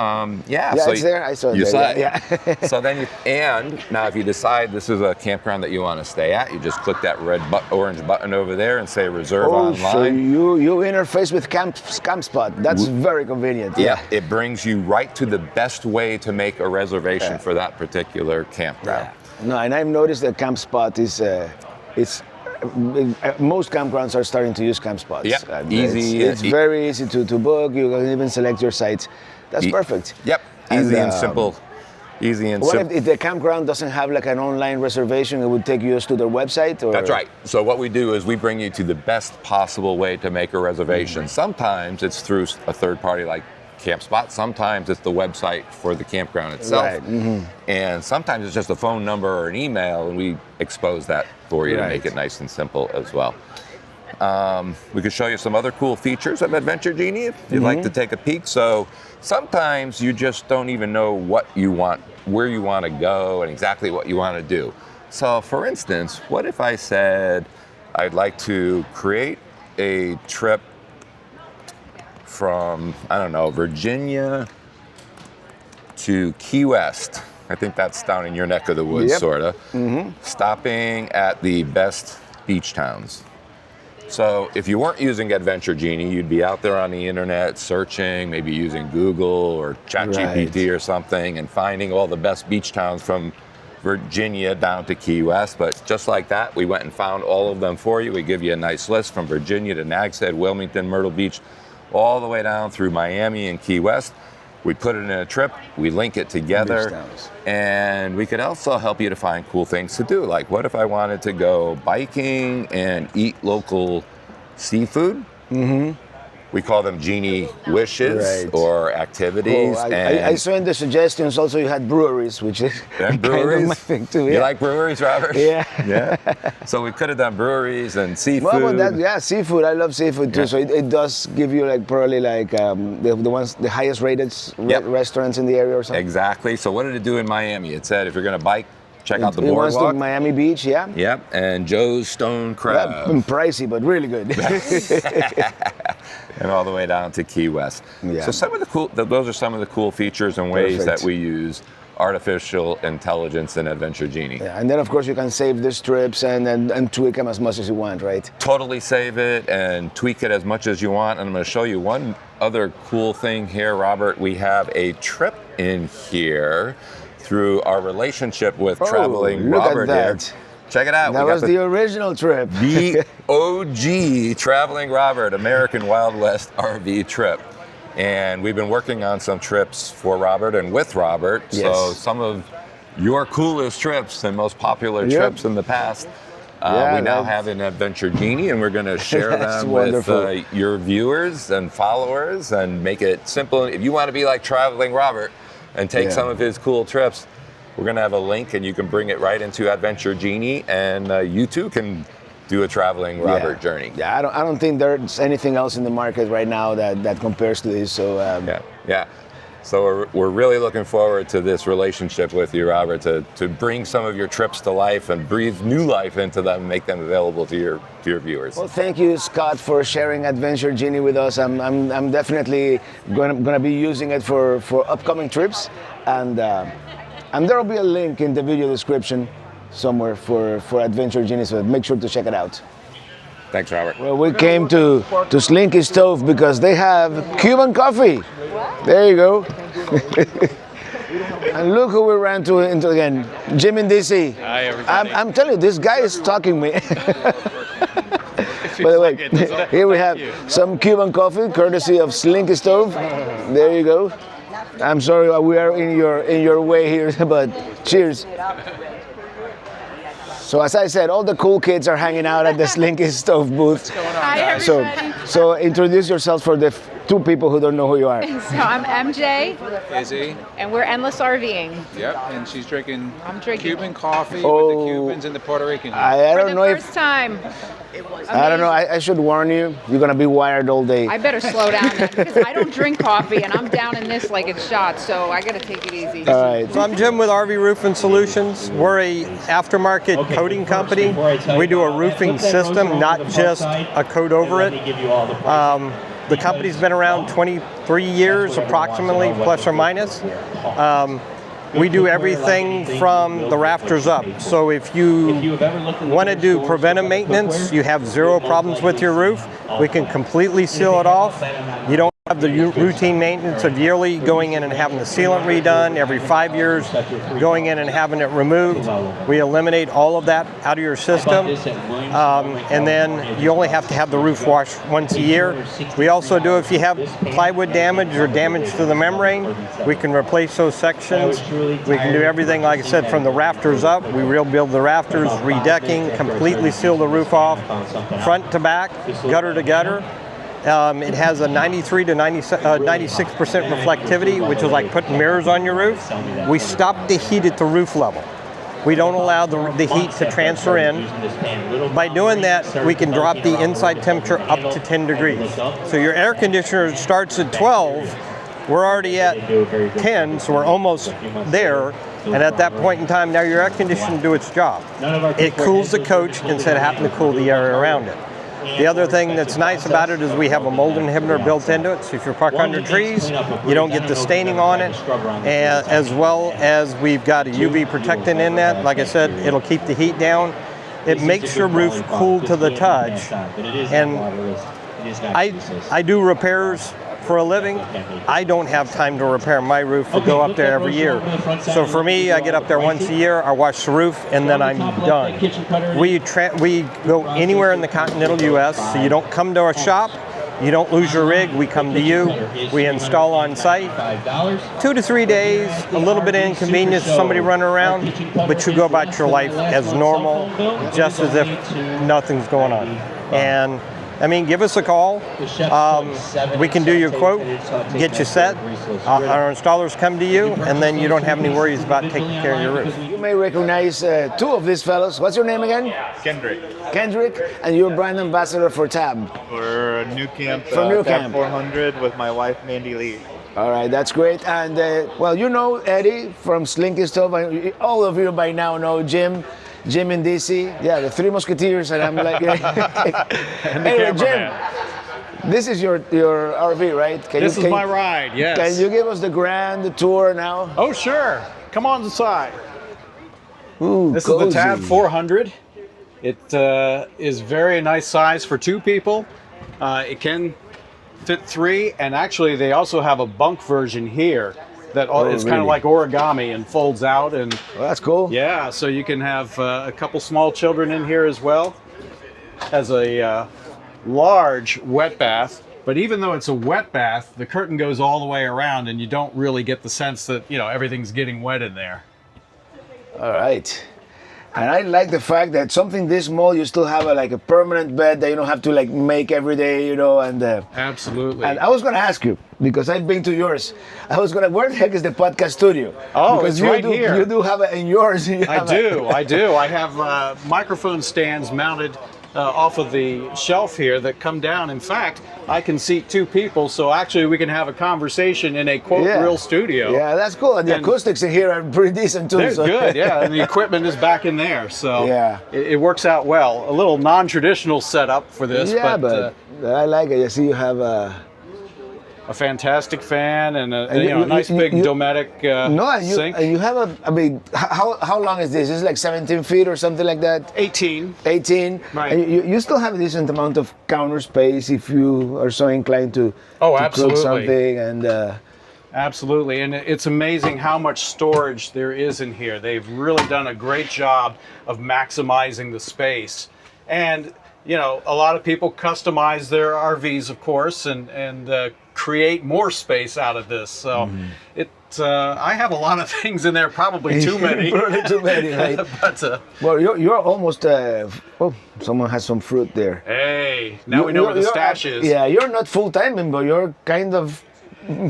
Yeah, so it's there. I saw it you there. saw it? Yeah. So then and now if you decide this is a campground that you want to stay at, you just click that red orange button over there and say reserve online. So you interface with CampSpot. That's very convenient. Yeah, it brings you right to the best way to make a reservation for that particular campground. Yeah. No, and I've noticed that CampSpot is most campgrounds are starting to use CampSpots. Yeah, easy. It's very easy to book. You can even select your sites. That's perfect. Yep, easy and simple. Easy and simple. What if the campground doesn't have like an online reservation? It would take you to their website? Or? That's right. So what we do is we bring you to the best possible way to make a reservation. Sometimes it's through a third party like CampSpot. Sometimes it's the website for the campground itself. Right. And sometimes it's just a phone number or an email, and we expose that for you to make it nice and simple as well. We could show you some other cool features of Adventure Genie if you'd like to take a peek. So sometimes you just don't even know what you want, where you want to go, and exactly what you want to do. So for instance, what if I said I'd like to create a trip from, I don't know, Virginia to Key West. I think that's down in your neck of the woods, sort of. Stopping at the best beach towns. So if you weren't using Adventure Genie, you'd be out there on the internet searching, maybe using Google or ChatGPT or something, and finding all the best beach towns from Virginia down to Key West. But just like that, we went and found all of them for you. We give you a nice list from Virginia to Nags Head, Wilmington, Myrtle Beach, all the way down through Miami and Key West. We put it in a trip, we link it together, and we could also help you to find cool things to do. Like, what if I wanted to go biking and eat local seafood? We call them Genie wishes or activities. I saw in the suggestions also you had breweries, which is kind of my thing too. You like breweries, Robert? Yeah. So we could have done breweries and seafood. Well, that, seafood. I love seafood too. So it does give you like probably like the highest rated restaurants in the area or something. Exactly. So what did it do in Miami? It said if you're going to bike, check out the boardwalk. boardwalk. It wants to Miami Beach, Yep, and Joe's Stone Crab. Yeah, pricey, but really good. And all the way down to Key West. So those are some of the cool features and ways that we use artificial intelligence in Adventure Genie. Yeah, and then of course you can save these trips and tweak them as much as you want, right? Totally save it and tweak it as much as you want. And I'm going to show you one other cool thing here, Robert. We have a trip in here through our relationship with Traveling Robert here. Check it out. That was the original trip. The OG Traveling Robert, American Wild West RV trip. And we've been working on some trips for Robert and with Robert. So some of your coolest trips and most popular trips in the past, we now have an Adventure Genie, and we're going to share them with your viewers and followers and make it simple. If you want to be like Traveling Robert and take some of his cool trips, we're going to have a link, and you can bring it right into Adventure Genie, and you too can do a Traveling Robert journey. Yeah, I don't think there's anything else in the market right now that compares to this. So So we're really looking forward to this relationship with you, Robert, to bring some of your trips to life and breathe new life into them and make them available to your viewers. Well, thank you, Scott, for sharing Adventure Genie with us. I'm definitely gonna be using it for upcoming trips, and there will be a link in the video description somewhere for Adventure Genie, so make sure to check it out. Thanks, Robert. Well, we came to Slinky Stove because they have Cuban coffee. There you go. And look who we ran into again, Jim in DC. Hi, everybody. I'm telling you, this guy is stalking me. By the way, here we have some Cuban coffee, courtesy of Slinky Stove. There you go. I'm sorry we are in your way here, but cheers. So as I said, all the cool kids are hanging out at the Slinky Stove booth. Hi, everybody. So introduce yourself for the two people who don't know who you are. So I'm MJ, Izzy. and we're endless RVing. Yep, and she's drinking I'm drinking. Cuban coffee Oh. with the Cubans and the Puerto Ricans. I For don't the know first if time. I don't know. I should warn you. You're gonna be wired all day. I better slow down then, because I don't drink coffee, and I'm down in this like it's shots, so I gotta take it easy. All right. So I'm Jim with RV Roofing Solutions. We're a aftermarket coating company. We do a roofing system, not just a coat over it. The company's been around 23 years approximately, plus or minus. We do everything from the rafters up. So if you want to do preventive maintenance, you have zero problems with your roof, we can completely seal it off. You don't have the routine maintenance of yearly going in and having the sealant redone, every 5 years going in and having it removed. We eliminate all of that out of your system. And then you only have to have the roof washed once a year. We also do, if you have plywood damage or damage to the membrane, we can replace those sections. We can do everything, like I said, from the rafters up. We rebuild the rafters, redecking, completely seal the roof off, front to back, gutter to gutter. It has a 93 to 96% reflectivity, which is like putting mirrors on your roof. We stop the heat at the roof level. We don't allow the heat to transfer in. By doing that, we can drop the inside temperature up to 10 degrees. So your air conditioner starts at 12. We're already at 10, so we're almost there. And at that point in time, now your air conditioner do its job. It cools the coach instead of having to cool the area around it. The other thing that's nice about it is we have a mold inhibitor built into it, so if you're parked under trees, you don't get the staining on it, and as well as we've got a UV protectant in that. Like I said, it'll keep the heat down. It makes your roof cool to the touch, and I do repairs for a living. I don't have time to repair my roof to go up there every year. So for me, I get up there once a year, I wash the roof, and then I'm done. We go anywhere in the continental U.S., so you don't come to a shop, you don't lose your rig, we come to you, we install on site. 2 to 3 days, a little bit of inconvenience, somebody running around, but you go about your life as normal, just as if nothing's going on. And I mean, give us a call. We can do your quote, get you set. Our installers come to you, and then you don't have any worries about taking care of your roof. You may recognize two of these fellows. What's your name again? Kendrick. Kendrick, and you're brand ambassador for TAB. For NuCamp, For NuCamp. TAB 400 with my wife, Mandy Lee. All right, that's great. And well, you know Eddie from Slinky Stove. All of you by now know Jim in DC. Yeah, the Three Musketeers, and I'm like, anyway, Jim, this is your RV, right? This is my ride, yes. Can you give us the grand tour now? Oh, sure. Come on inside. Ooh, this cozy. is the TAB 400. It is very nice size for two people. It can fit three, and actually they also have a bunk version here that it's kind of like origami and folds out. And well, that's cool. Yeah, so you can have a couple small children in here as well. Has a large wet bath, but even though it's a wet bath, the curtain goes all the way around, and you don't really get the sense that everything's getting wet in there. All right. And I like the fact that something this small, you still have a permanent bed that you don't have to make every day, and absolutely. And I was going to ask you, because I've been to yours, where the heck is the podcast studio? Oh, because it's right here. You do have it in yours. I do. I have microphone stands mounted off of the shelf here that come down. In fact, I can seat two people, so actually we can have a conversation in a real studio. Yeah, that's cool. And the acoustics in here are pretty decent too. They're good, yeah. And the equipment is back in there, so yeah, it works out well. A little non-traditional setup for this, yeah, but I like it. You see, you have a fantastic fan and a nice big Dometic sink. And you have how long is this? Is it like 17 feet or something like that? 18. 18. Right. And you still have a decent amount of counter space if you are so inclined to absolutely. cook something. And absolutely. And it's amazing how much storage there is in here. They've really done a great job of maximizing the space. And a lot of people customize their RVs, of course, and create more space out of this. So but I have a lot of things in there, probably too many. Probably too many, right? But well, you're almost. Oh, someone has some fruit there. hey, now we know where the stash is. Yeah, you're not full timing, but you're kind of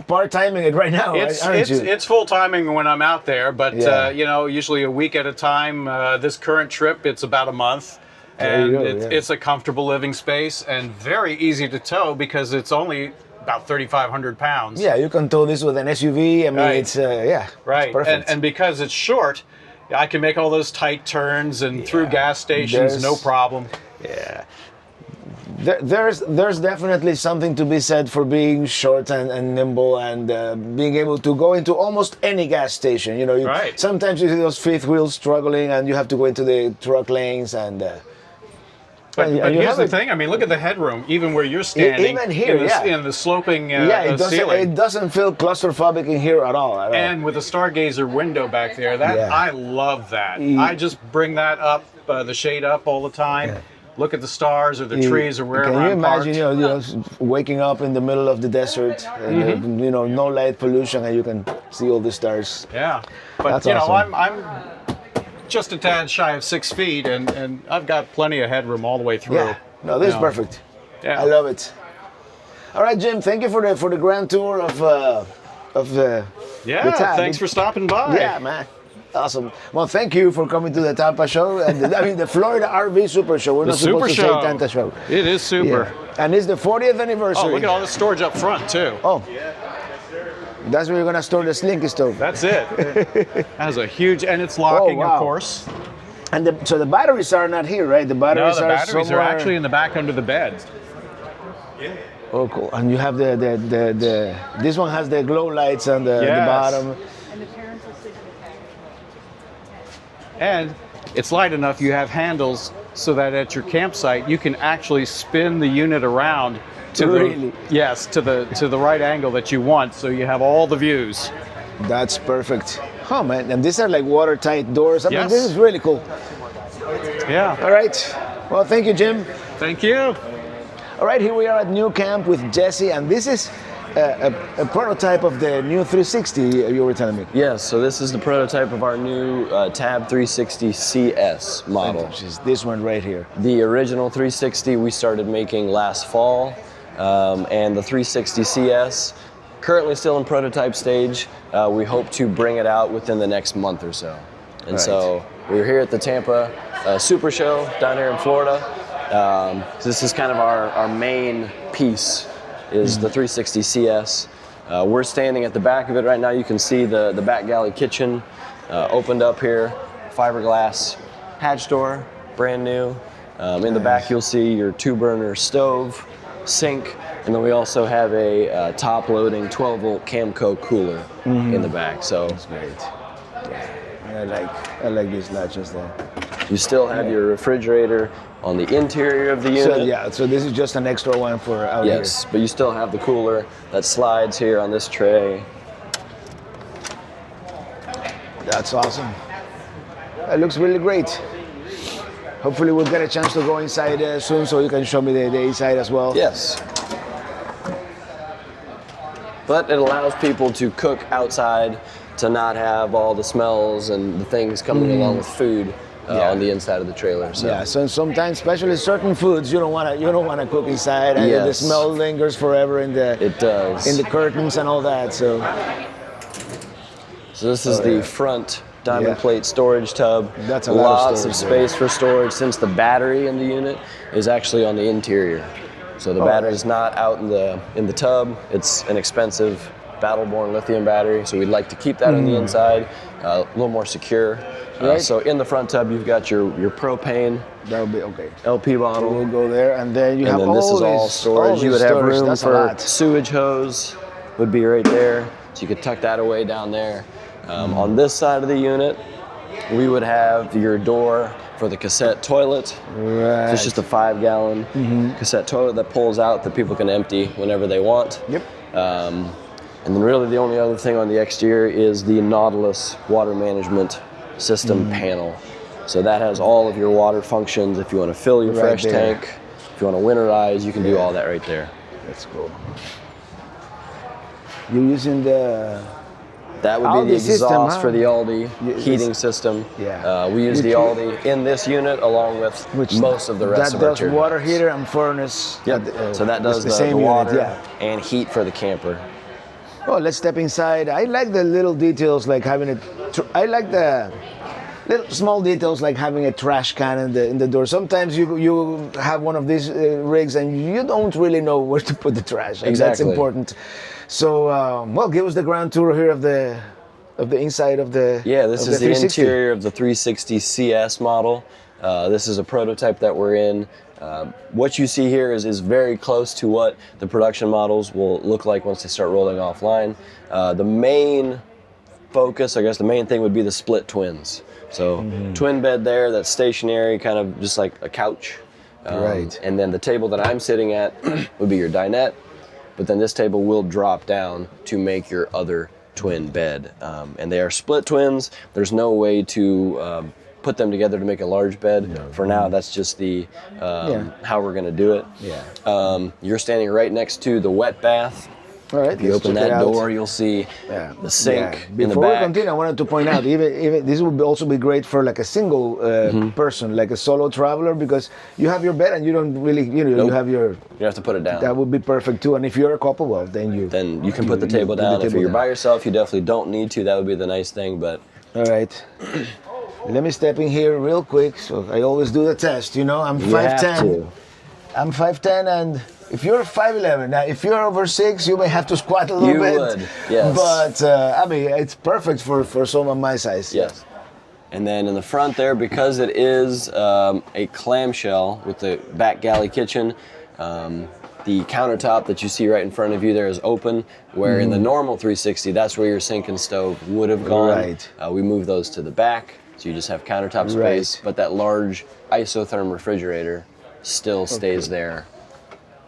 part timing it right now, aren't you? It's full timing when I'm out there, but Yeah. usually a week at a time. This current trip, it's about a month. There you And go, it's a comfortable living space and very easy to tow because it's only about 3,500 pounds. Yeah, you can tow this with an SUV. I mean, Right. it's yeah, Right. It's perfect. And because it's short, I can make all those tight turns and through gas stations, no problem. Yeah. There's definitely something to be said for being short and nimble and being able to go into almost any gas station. You know, Right. Sometimes you see those fifth wheels struggling, and you have to go into the truck lanes and. But you here's have the it- thing. I mean, look at the headroom, even where you're standing. Even here, in the sloping it ceiling. doesn't feel claustrophobic in here at all. And with the stargazer window back there, I love that. Yeah. I just bring that up, the shade up all the time. Look at the stars or the trees or wherever Can you I'm imagine, parked. waking up in the middle of the desert, and, no light pollution, and you can see all the stars. Yeah, but That's awesome. I'm just a tad shy of 6 feet, and I've got plenty of headroom all the way through. Yeah, no, this is perfect. Yeah, I love it. All right, Jim, thank you for the grand tour of the Yeah, tab. thanks for stopping by. Yeah, man. Awesome. Well, thank you for coming to the Tampa show. And the Florida RV Super Show. We're The not supposed Super to Show. say Tampa show. It is super. Yeah. And it's the 40th anniversary. Oh, look at all the storage up front too. Oh. That's where you're gonna store the Slinky Stove. That's it. That has a huge, and it's locking, wow. of course. And so the batteries are not here, right? The batteries, No, the batteries are somewhere... actually in the back under the bed. Oh, cool. And you have the this one has the glow lights on the Yes. bottom. And it's light enough, you have handles so that at your campsite you can actually spin the unit around to Really? to the right angle that you want, so you have all the views. That's perfect. Oh man, and these are like watertight doors. I mean, Yes. this is really cool. Yeah. All right. Well, thank you, Jim. Thank you. All right, here we are at NuCamp with Jesse, and this is a prototype of the new 360 you were telling me. Yes, so this is the prototype of our new Tab 360 CS model. Which is this one right here. The original 360 we started making last fall, and the 360 CS, currently still in prototype stage. We hope to bring it out within the next month or so. And Right. so we're here at the Tampa Super Show down here in Florida. So this is kind of our main piece, is the 360 CS. We're standing at the back of it right now. You can see the back galley kitchen opened up here, fiberglass hatch door, brand new. In the back you'll see your 2-burner stove, sink, and then we also have a top-loading 12-volt Camco cooler in the back. So That's great. Yeah. I like these latches there. you still have your refrigerator on the interior of the unit. So this is just an extra one for out here. Yes, but you still have the cooler that slides here on this tray. That's awesome. It looks really great. Hopefully we'll get a chance to go inside soon so you can show me the inside as well. Yes. But it allows people to cook outside, to not have all the smells and the things coming along with food on the inside of the trailer. So. Yeah, so sometimes, especially certain foods, you don't wanna cook inside, and the Yes. smell lingers forever in the It does. in the curtains and all that. So this is the front diamond Yeah. plate storage tub. That's a lot of Lots storage of there. space for storage, since the battery in the unit is actually on the interior. So the battery is not out in the tub. It's an expensive Battle-Born lithium battery, so we'd like to keep that on the inside, a little more secure. Right. So in the front tub, you've got your propane that'll be okay. LP bottle. We'll go there, and then you And have then all this is all these- storage. You would have storage. room That's a for lot. sewage hose, would be right there. So you could tuck that away down there. On this side of the unit, we would have your door for the cassette toilet. Right. So it's just a 5-gallon cassette toilet that pulls out that people can empty whenever they want. Yep. And then really the only other thing on the exterior is the Nautilus water management system panel. So that has all of your water functions. If you want to fill your Right fresh there. tank, if you want to winterize, you can do all that right there. That's cool. You're using the That would Aldi be the system, exhaust huh? for the Aldi Yes. heating system. Yeah. We use the Aldi in this unit along with most of the rest that of our does turbines. water heater and furnace. Yep. So that does the same water unit, yeah. and heat for the camper. Oh, let's step inside. I like the little details, like having it. I like the little small details, like having a trash can in the door. Sometimes you have one of these rigs and you don't really know where to put the trash. And that's Exactly. important. So, well, give us the ground tour here of the inside of the. Yeah, this of is the 360. interior of the 360 CS model. This is a prototype that we're in. What you see here is very close to what the production models will look like once they start rolling offline. The main focus, I guess the main thing would be the split twins. So twin bed there, that's stationary, kind of just like a couch. Right. And then the table that I'm sitting at would be your dinette, but then this table will drop down to make your other twin bed. And they are split twins. There's no way to put them together to make a large bed. No. For now, that's just the how we're gonna do it. Yeah. You're standing right next to the wet bath. All right. If you open that door, you'll see the sink in the Before back. we continue, I wanted to point out, even this would also be great for like a single person, like a solo traveler, because you have your bed and you don't really, you have your. You have to put it down. That would be perfect too. And if you're a couple, well, then you can put the table down. If you're by yourself, you definitely don't need to. That would be the nice thing. But all right. Let me step in here real quick. So I always do the test. I'm 5'10". I'm 5'10", and if you're 5'11", now if you're over 6, you may have to squat a little bit. You would, yes. But I mean, it's perfect for someone my size. Yes. And then in the front there, because it is a clamshell with the back galley kitchen, the countertop that you see right in front of you there is open, where in the normal 360, that's where your sink and stove would have gone. Right. We moved those to the back, so you just have countertop space, but that large isotherm refrigerator still stays there.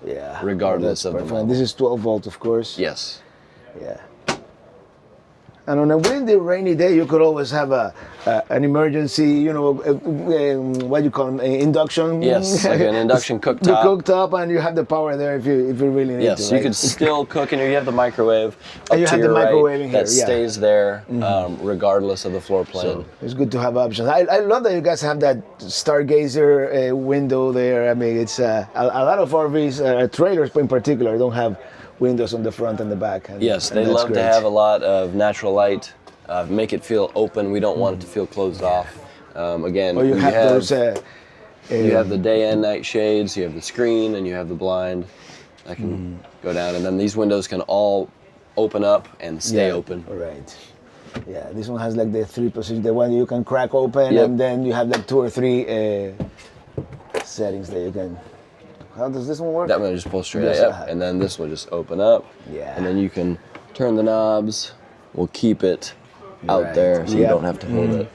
Yeah. Regardless of the model. This is 12 volt, of course. Yes. Yeah. And on a windy, rainy day, you could always have an emergency, what you call induction. Yes, like an induction cooktop. The cooktop, and you have the power there if you really need to. Yes, you could still cook in here. You have the microwave up And you to have your the microwave right in here, that stays there regardless of the floor plan. So it's good to have options. I love that you guys have that stargazer window there. I mean, it's a lot of RVs, trailers in particular, don't have windows on the front and the back. Yes, they love to have a lot of natural light, make it feel open. We don't want it to feel closed off. Again, you have those. You have the day and night shades, you have the screen, and you have the blind that can go down. And then these windows can all open up and stay open. Right. Yeah, this one has like the 3 positions, the one you can crack open, and then you have like 2 or 3 settings that you can. How does this one work? That one just pulls straight up, and then this will just open up. Yeah. And then you can turn the knobs. We'll keep it out there so you don't have to hold it.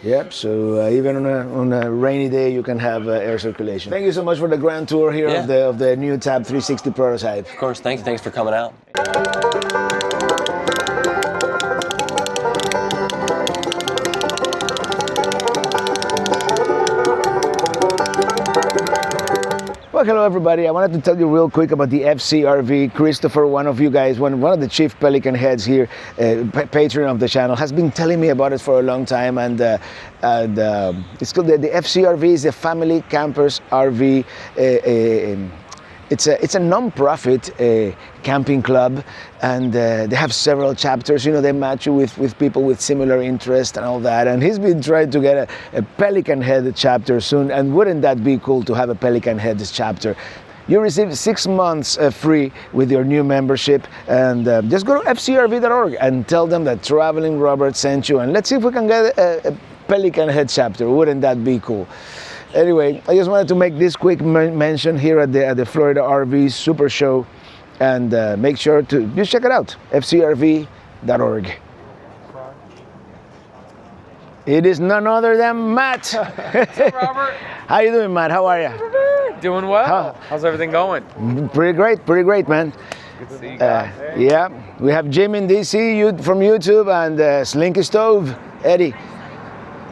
Yep, so even on a rainy day, you can have air circulation. Thank you so much for the grand tour here of the new Tab 360 prototype. Of course, thank you. Thanks for coming out. Well, hello everybody. I wanted to tell you real quick about the FCRV. Christopher, one of you guys, one of the chief Pelican heads here, patron of the channel, has been telling me about it for a long time, and it's called the FCRV is the Family Campers RV. It's a non-profit camping club, and they have several chapters. They match you with people with similar interest and all that. And he's been trying to get a Pelican Head chapter soon. And wouldn't that be cool to have a Pelican Head chapter? You receive 6 months free with your new membership, and just go to fcrv.org and tell them that Traveling Robert sent you, and let's see if we can get a Pelican Head chapter. Wouldn't that be cool? Anyway, I just wanted to make this quick mention here at the Florida RV Supershow, and make sure to just check it out, fcrv.org. It is none other than Matt. What's up, Robert? How you doing, Matt? How are you? Doing well. How's everything going? Pretty great, man. Good to see you guys. Yeah, we have Jim in DC from YouTube, and Slinky Stove, Eddie.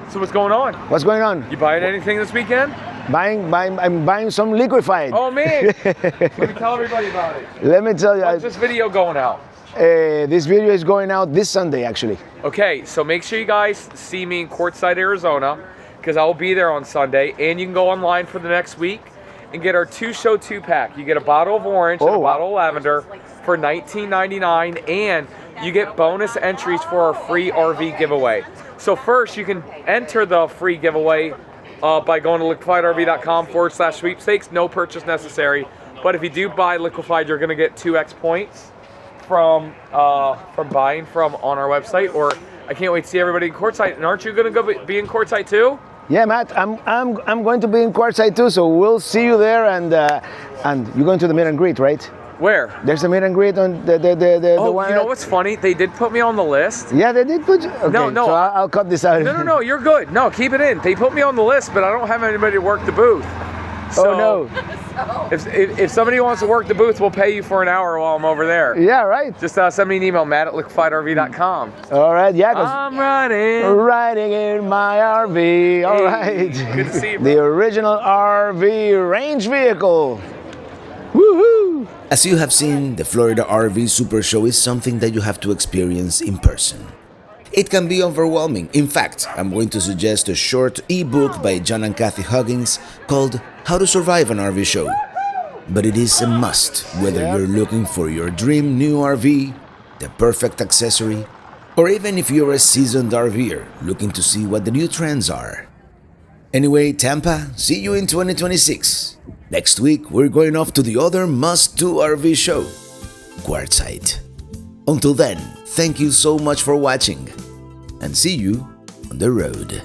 So what's going on? What's going on? You buying anything this weekend? I'm buying some liquefied. Oh man! Let me tell everybody about it. Let me tell you. When's this video going out? This video is going out this Sunday, actually. Okay, so make sure you guys see me in Quartzsite, Arizona, because I will be there on Sunday. And you can go online for the next week and get our 2-show 2-pack. You get a bottle of orange and a bottle of lavender for $19.99, and you get bonus entries for our free RV giveaway. So first, you can enter the free giveaway by going to liquefiedrv.com/sweepstakes. No purchase necessary. But if you do buy Liquefied, you're going to get 2x points from buying from on our website. Or I can't wait to see everybody in Quartzsite. And aren't you going to go be in Quartzsite too? Yeah, Matt, I'm going to be in Quartzsite too, so we'll see you there. And you're going to the meet and greet, right? Where? There's a meet and greet on the one. You know what's funny? They did put me on the list. Yeah, they did put you. Okay, no. So I'll cut this out. No, you're good. No, keep it in. They put me on the list, but I don't have anybody to work the booth. So no. If somebody wants to work the booth, we'll pay you for an hour while I'm over there. Yeah, right. Just send me an email, Matt@liquefiedrv.com. All right, yeah. I'm riding in my RV. All right. Good to see you, bro. The original RV range vehicle. Woohoo! As you have seen, the Florida RV Supershow is something that you have to experience in person. It can be overwhelming. In fact, I'm going to suggest a short ebook by John and Kathy Huggins called How to Survive an RV Show. But it is a must, whether you're looking for your dream new RV, the perfect accessory, or even if you're a seasoned RVer looking to see what the new trends are. Anyway, Tampa, see you in 2026. Next week, we're going off to the other must-do RV show, Quartzsite. Until then, thank you so much for watching, and see you on the road.